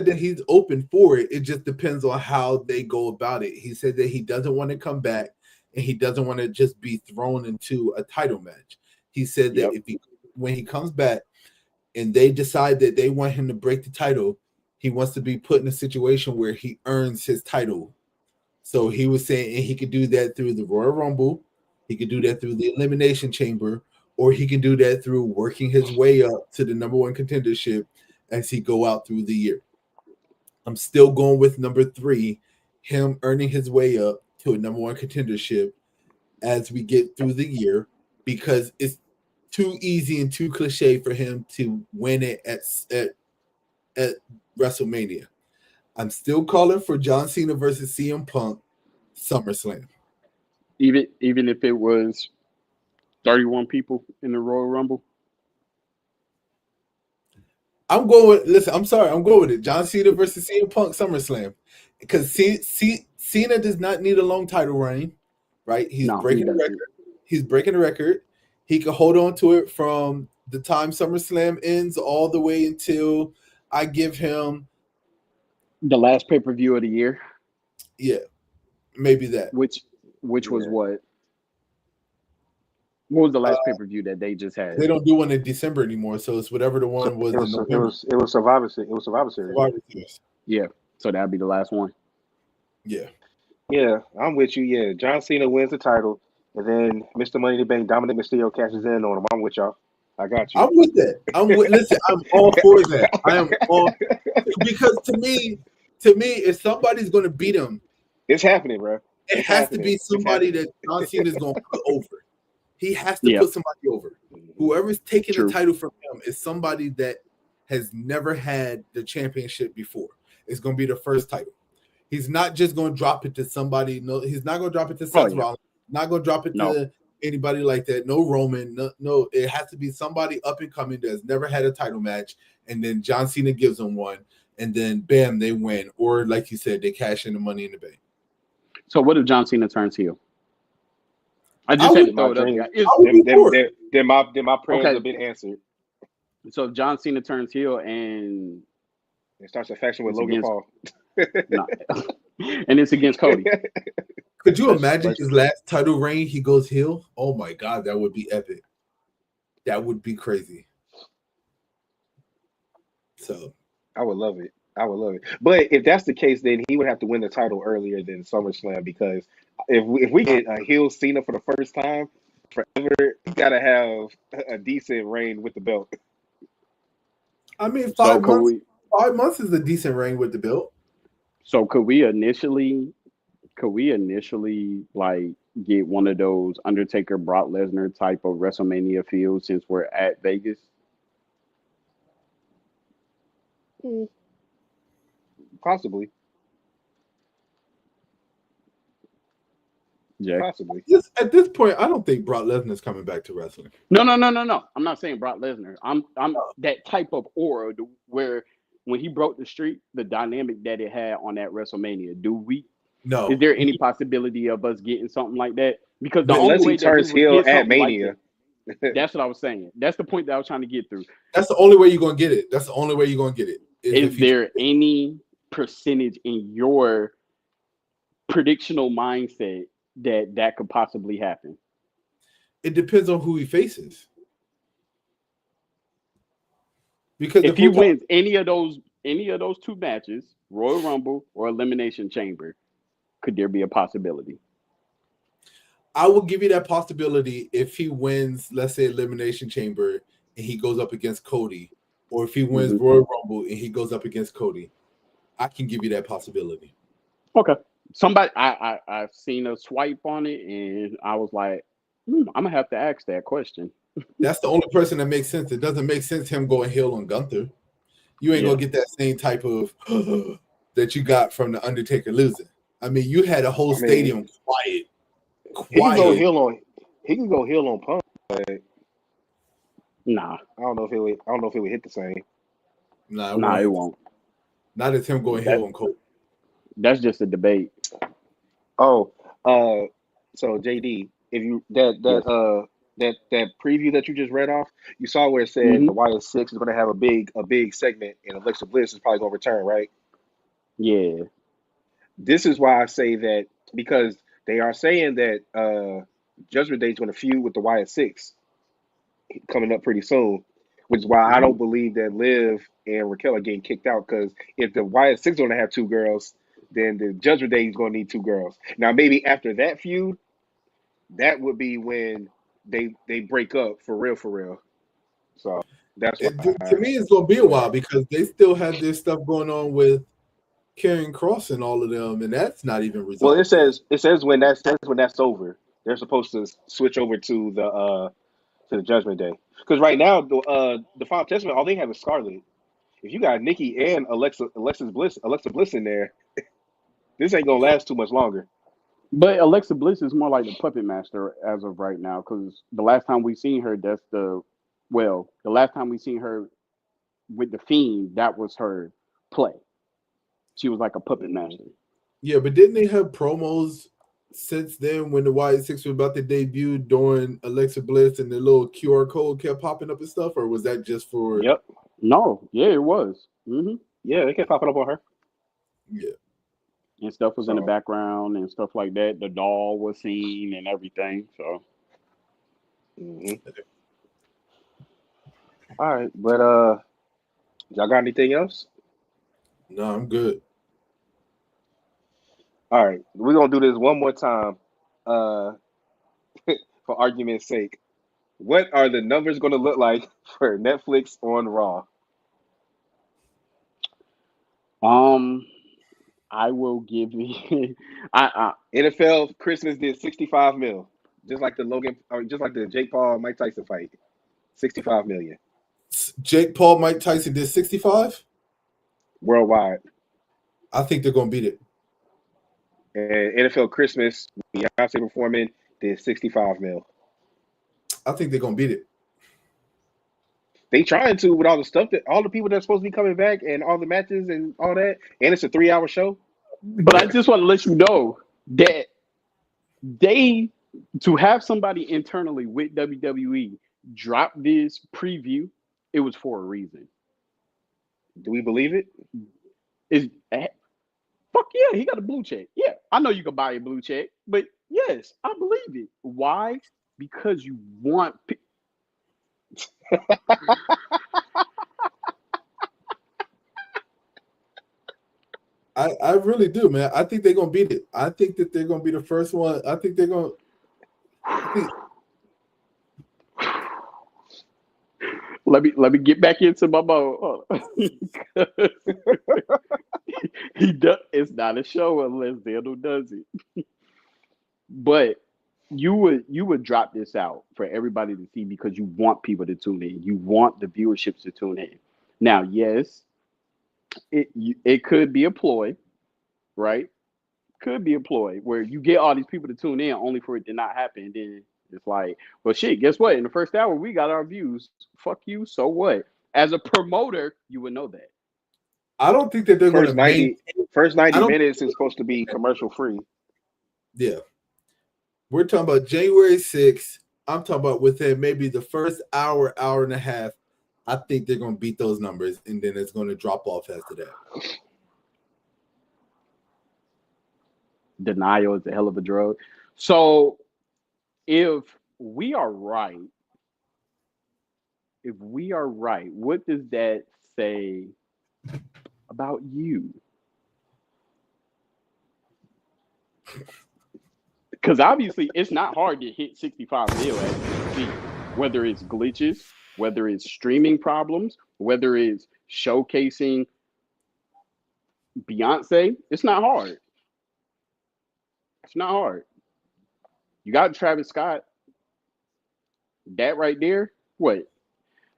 that he's open for it. It just depends on how they go about it. He said that he doesn't want to come back and he doesn't want to just be thrown into a title match. He said that
yep.
when he comes back and they decide that they want him to break the title, he wants to be put in a situation where he earns his title. So he was saying, and he could do that through the Royal Rumble, he could do that through the Elimination Chamber, or he can do that through working his way up to the number one contendership as he go out through the year. I'm still going with number 3, him earning his way up to a number one contendership as we get through the year, because it's too easy and too cliche for him to win it at WrestleMania. I'm still calling for John Cena versus CM Punk SummerSlam.
Even if it was 31 people in the Royal Rumble.
I'm going with, listen, I'm sorry, I'm going with it. John Cena versus CM Punk SummerSlam. Because Cena does not need a long title reign, right? He's
No, he
breaking the
doesn't.
record. He's breaking the record. He could hold on to it from the time SummerSlam ends all the way until I give him,
The last pay per view of the year,
yeah, maybe that.
which was
Yeah.
what What was the last pay-per-view that they just had?
They don't do one in December anymore, so it's whatever the one was in November.
It was Survivor Series. It was Survivor Series.
Survivor Series.
Yeah. So that'd be the last one.
Yeah.
Yeah, I'm with you. Yeah, John Cena wins the title, and then Mr. Money in the Bank, Dominic Mysterio cashes in on him. I'm with y'all. I got you.
I'm with that. Listen, I'm all for that. I am all because to me, if somebody's gonna beat him,
It's happening, bro.
It has to be somebody that John Cena is gonna put over. He has to put somebody over. Whoever's taking the title from him is somebody that has never had the championship before. It's gonna be the first title. He's not just gonna drop it to somebody. No, he's not gonna drop it to Seth Rollins. Not gonna drop it to anybody like that. No Roman. No, it has to be somebody up and coming that's never had a title match, and then John Cena gives them one, and then bam, they win. Or like you said, they cash in the Money in the Bank.
So what if John Cena turns heel? I just had to throw it up.
Then my prayers have been answered.
So if John Cena turns heel and
it starts a faction with Logan Paul.
And it's against Cody.
Could you imagine his last title reign? He goes heel. Oh my God, that would be epic. That would be crazy. So
I would love it. But if that's the case, then he would have to win the title earlier than SummerSlam, because if we get a heel Cena for the first time forever, you gotta have a decent reign with the belt.
I mean, 5 months. 5 months is a decent reign with the belt.
So could we initially like get one of those Undertaker Brock Lesnar type of WrestleMania feels since we're at Vegas?
Possibly.
Jack.
Possibly.
At this point, I don't think Brock Lesnar's coming back to wrestling.
No. I'm not saying Brock Lesnar. I'm that type of aura where when he broke the streak, the dynamic that it had on that WrestleMania.
No.
Is there any possibility of us getting something like that? Because the
unless
only way
he turns heel at Mania.
That's what I was saying. That's the point that I was trying to get through.
That's the only way you're gonna get it. That's the only way you're gonna get it.
Is there any percentage in your predictional mindset that could possibly happen?
It depends on who he faces. Because
if he wins any of those 2 matches, Royal Rumble or Elimination Chamber, could there be a possibility?
I will give you that possibility if he wins, let's say, Elimination Chamber and he goes up against Cody, or if he wins Royal Rumble and he goes up against Cody. I can give you that possibility.
Okay. I've seen a swipe on it and I was like, I'm gonna have to ask that question.
That's the only person that makes sense. It doesn't make sense him going heel on Gunther. You ain't gonna get that same type of that you got from the Undertaker losing. I mean, you had a whole stadium quiet.
He can go heel on Punk, but
nah.
I don't know if it would hit the same.
Nah, it won't. Not as him going heel on Cody.
That's just a debate.
Oh, so JD, if you that preview that you just read off, you saw where it said the Wyatt Six is going to have a big segment, and Alexa Bliss is probably going to return, right?
Yeah.
This is why I say that, because they are saying that Judgment Day is going to feud with the Wyatt Six coming up pretty soon, which is why I don't believe that Liv and Raquel are getting kicked out, because if the Wyatt Six are going to have 2 girls, then the Judgment Day is going to need 2 girls. Now, maybe after that feud, that would be when they break up for real. So that's why
to me it's going to be a while, because they still have this stuff going on with Karrion Kross and all of them, and that's not even resolved.
Well, it says when that's over, they're supposed to switch over to the Judgment Day, because right now the Final Testament, all they have is Scarlett. If you got Nikki and Alexa Bliss in there, this ain't gonna last too much longer.
But Alexa Bliss is more like the puppet master as of right now, because the last time we seen her, the last time we seen her with the Fiend, that was her play. She was like a puppet master.
Yeah, but didn't they have promos since then when the Wyatt Six were about to debut during Alexa Bliss and the little QR code kept popping up and stuff, or was that just for?
Yep.
No. Yeah, it was.
Yeah, they kept popping up on her.
Yeah.
And stuff was in the background and stuff like that. The doll was seen and everything. So
Hmm. All right, but y'all got anything else?
No, I'm good.
All right, we're gonna do this one more time, uh, for argument's sake. What are the numbers gonna look like for Netflix on Raw?
Um, I will give you. I
NFL Christmas did 65 mil, just like the just like the Jake Paul Mike Tyson fight, 65 million
Jake Paul, Mike Tyson did 65.
worldwide.
I think they're gonna beat it.
And NFL Christmas, Beyonce performing did 65 mil.
I think they're gonna beat it.
They trying to with all the stuff that all the people that's supposed to be coming back and all the matches and all that, and it's a 3 hour show.
but I just want to let you know that they to have somebody internally with WWE drop this preview, it was for a reason.
Do we believe it?
Is fuck yeah, he got a blue check. Yeah, I know you can buy a blue check, but yes, I believe it. Why? Because you want.
I really do, man. I think they're gonna beat it. I think that they're gonna be the first one. I think they're gonna. I think
Let me get back into my mode. He does. It's not a show unless Daniel does it. But you would drop this out for everybody to see because you want people to tune in. You want the viewerships to tune in. Now, yes, it could be a ploy, right? Could be a ploy where you get all these people to tune in only for it to not happen. Then it's like, well, shit. Guess what? In the first hour, we got our views. Fuck you. So what? As a promoter, you would know that.
I don't think that they're
First
gonna maintain.
90, first
I
90
don't.
minutes is supposed to be commercial free.
Yeah, we're talking about January 6th. I'm talking about within maybe the first hour, hour and a half. I think they're gonna beat those numbers, and then it's gonna drop off after that.
Denial is a hell of a drug. So if we are right, what does that say about you? Because obviously it's not hard to hit 65 mil as you can see, whether it's glitches, whether it's streaming problems, whether it's showcasing Beyonce. It's not hard. It's not hard. You got Travis Scott. That right there. What?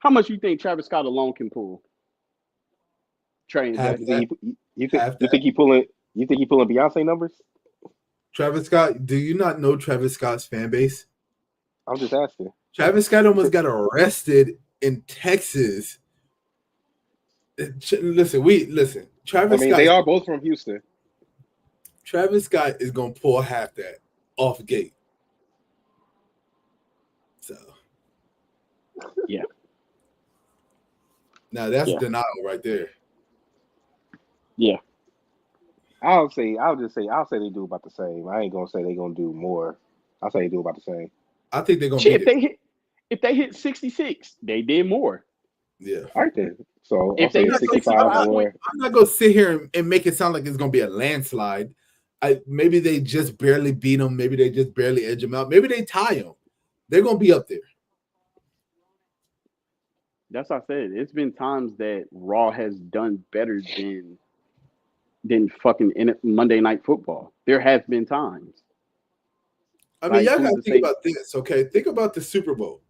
How much you think Travis Scott alone can pull? Trey and
Half
Jay.
You
that.
think you think
Half
you
that.
think he pulling you think he pulling Beyonce numbers?
Travis Scott. Do you not know Travis Scott's fan base?
I'm just asking.
Travis Scott almost got arrested in Texas. Listen.
I mean, they are both from Houston.
Travis Scott is gonna pull half that off gate. So
Yeah.
now that's
Yeah.
denial right there.
Yeah.
I'll say they do about the same. I ain't gonna say they gonna do more. I'll say they do about the same.
I think they're gonna
Shit,
beat it.
if they hit 66, they did more.
Yeah.
All right then. So I'll
If they
say
hit
65
65
more.
I'm not gonna sit here and make it sound like it's gonna be a landslide. Maybe they just barely beat them. Maybe they just barely edge them out. Maybe they tie them. They're gonna be up there.
That's what I said. It's been times that Raw has done better than fucking Monday Night Football. There has been times.
I mean,
Like,
y'all
who's
gotta
to
think
say?
about this, okay? Think about the Super Bowl.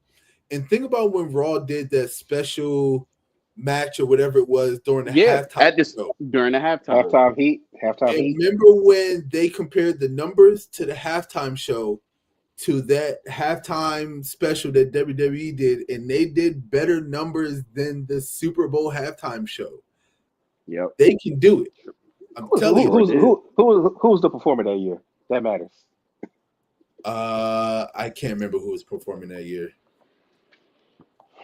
And think about when Raw did that special match or whatever it was during the
Yeah,
halftime
at this
show.
during the halftime.
Halftime
And
heat.
remember when they compared the numbers to the halftime show to that halftime special that WWE did, and they did better numbers than the Super Bowl halftime show.
Yep.
They can do it. I'm telling you.
Who's the performer that year? That matters.
I can't remember who was performing that year.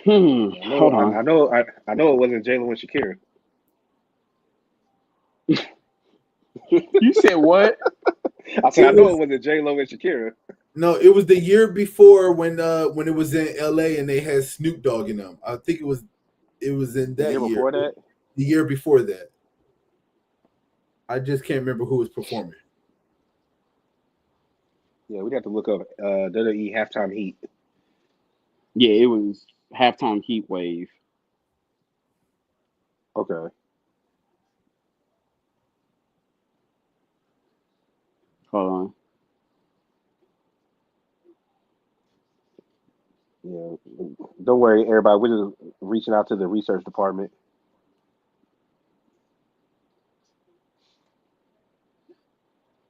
Hold on.
I know it wasn't Jalen and Shakira.
You said what?
I said I know it wasn't J-Lo and Shakira.
No, it was the year before when it was in LA and they had Snoop Dogg in them. I think it was in
The
that
year
year.
before that,
The year before that. I just can't remember who was performing.
yeah, we'd have to look up WWE halftime heat.
Yeah, it was halftime heat wave.
Okay.
Hold on.
Yeah. Don't worry, everybody. We're just reaching out to the research department.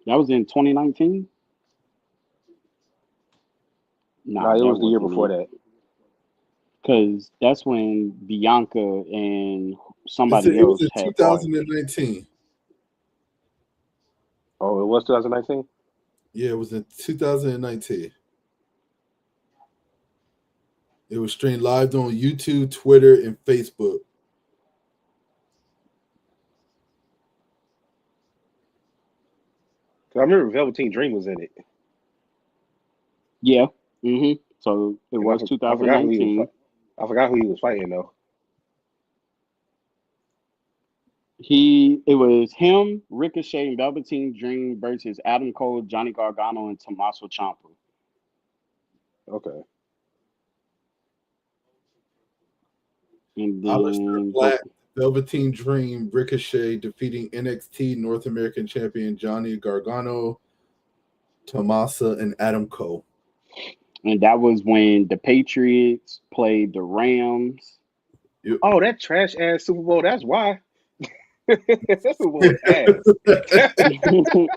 That was in 2019.
No,
Nah,
it
that
was the year
wasn't
before
it.
that.
Because that's when Bianca and somebody
It was
else
in
had fought.
2019.
Oh, it was 2019.
Yeah, it was in 2019. It was streamed live on YouTube, Twitter, and Facebook.
Cause I remember Velveteen Dream was in it,
Yeah. So it
and
was
I forgot who he was.
2019.
I forgot who he was fighting though.
It was him, Ricochet, and Velveteen Dream versus Adam Cole, Johnny Gargano, and Tommaso Ciampa.
Okay.
And
Aleister
then
Black, Velveteen Dream, Ricochet defeating NXT North American Champion Johnny Gargano, Tomasa, and Adam Cole.
and that was when the Patriots played the Rams.
Oh, that trash ass Super Bowl. That's why. That Super Bowl was ass.
It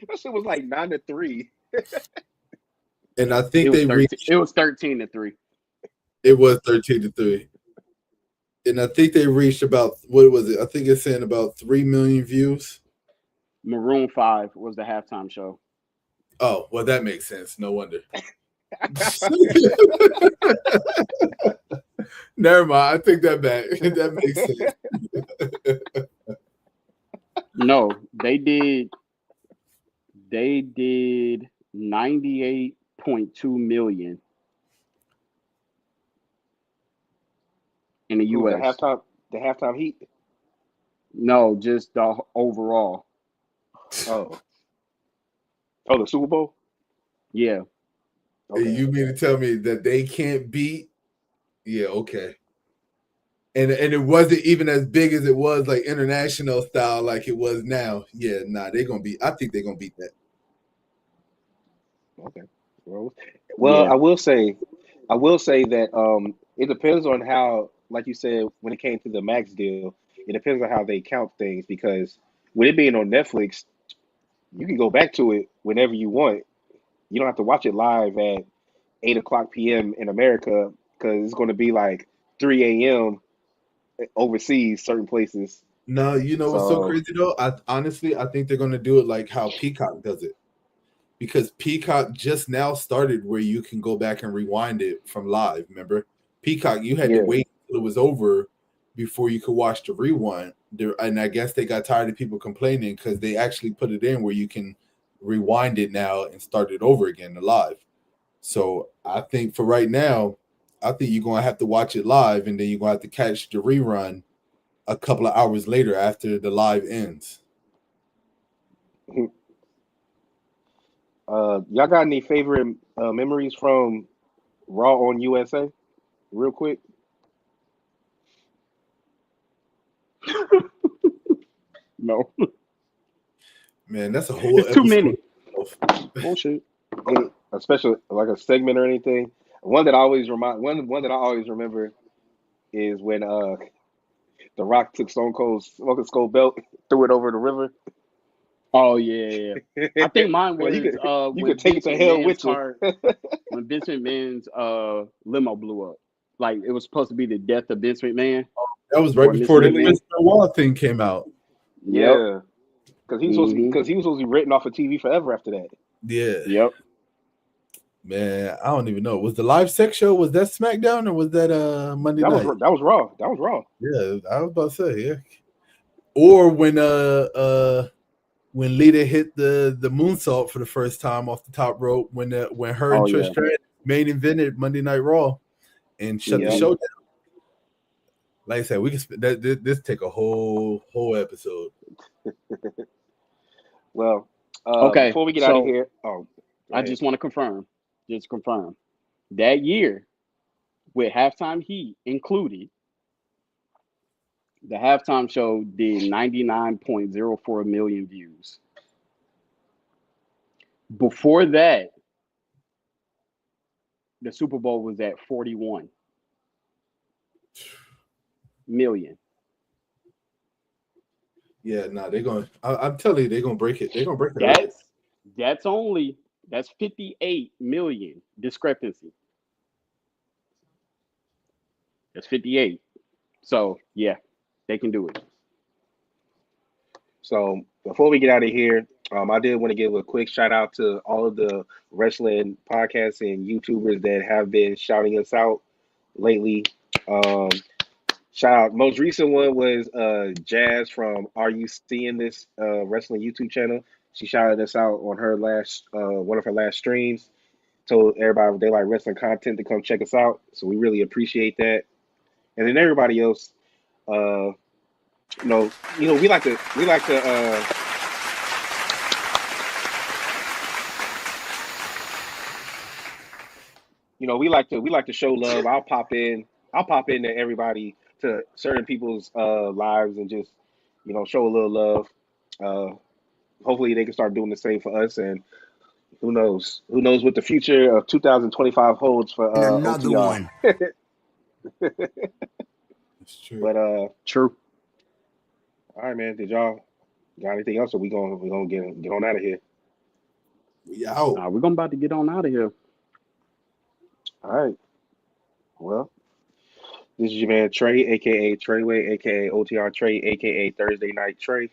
That shit was like 9-3.
And I think
was
they
13.
reached.
It was 13-3.
It was 13-3. And I think they reached about, what was it? I think it's saying about 3 million views.
Maroon 5 was the halftime show.
Oh, well, that makes sense. No wonder. Never mind. I take that back. That makes sense.
No, they did 98.2 million in the
Who was the
US.
halftime? The halftime heat.
No, just the overall.
Oh, oh, the Super Bowl.
Yeah.
Okay.
You mean to tell me that they can't beat? Yeah, okay. And it wasn't even as big as it was like international style like it was now. Yeah, nah, they're gonna beat. I think they're gonna beat that.
Okay. Well,
Yeah.
I will say, that it depends on how, like you said, when it came to the Max deal, it depends on how they count things because with it being on Netflix, you can go back to it whenever you want. You don't have to watch it live at 8 o'clock p.m. in America because it's going to be like 3 a.m. overseas, certain places.
No, you know what's so
So
crazy though? I honestly I think they're gonna do it like how Peacock does it. Because Peacock just now started where you can go back and rewind it from live. Remember, Peacock, you had to
yeah,
wait until it was over before you could watch the rewind. And I guess they got tired of people complaining because they actually put it in where you can rewind it now and start it over again live. So I think for right now, I think you're gonna have to watch it live, and then you're gonna have to catch the rerun a couple of hours later after the live ends.
y'all got any favorite memories from Raw on USA? Real quick.
No.
Man, that's a whole
It's too
episode.
many. Bullshit.
Especially like a segment or anything. One that I always remember is when The Rock took Stone Cold belt, threw it over the river.
Oh yeah. I think mine
Like
was
you
when
could take it
Vince
to hell
McMahon's
with you.
car when Vince McMahon's limo blew up. Like it was supposed to be the death of Vince McMahon
That was right
or Mr.
before the
McMahon.
Chris Benoit thing came out.
Yep.
Yeah,
hmm
because he was supposed to be written off of TV forever after that.
Yeah.
Yep.
Man, I don't even know. Was the live sex show, was that SmackDown or was that Monday night?
That was Raw. That was Raw.
Yeah, I was about to say, yeah. Or when when Lita hit the moonsault for the first time off the top rope when her and
Oh
Trish
yeah.
Stratus main evented Monday Night Raw and shut the
Yep.
show down. Like I said, we can this take a whole episode.
Well,
Okay,
before we get out of
so
here, go
I
ahead.
just want to confirm that year with halftime heat included, the halftime show did 99.04 million views. Before that, the Super Bowl was at 41 million.
Yeah, they're going. I'm telling you, they're gonna break it. They're gonna break it early.
That's 58 million discrepancy. That's 58. So yeah, they can do it.
So before we get out of here, I did want to give a quick shout out to all of the wrestling podcasts and YouTubers that have been shouting us out lately. Um, Shout out. Most recent one was Jazz from Are You Seeing This wrestling YouTube channel. She shouted us out on her last one of her last streams. Told everybody if they like wrestling content to come check us out. So we really appreciate that. And then everybody else, uh, we like to we like to show love. I'll pop in to everybody, to certain people's lives, and just show a little love. Hopefully they can start doing the same for us, and who knows what the future of 2025 holds for
And another
OTR.
one.
It's true.
But
True.
all right, man. Did y'all got anything else, or we gonna get on out of here?
We out.
We're gonna about to get on out of here.
All right. Well, this is your man Trey, aka Treyway, aka OTR Trey, aka Thursday Night Trey.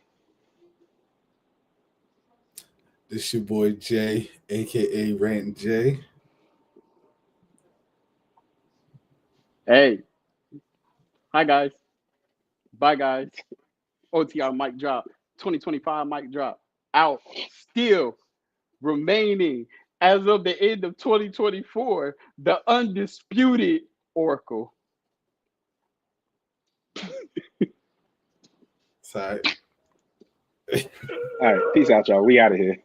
This your boy Jay, aka Rant Jay.
Hey, hi guys, bye guys. OTR mic drop. 2025 mic drop. Out. Still remaining as of the end of 2024, the undisputed Oracle.
Sorry.
All right. Peace out, y'all. We out of here.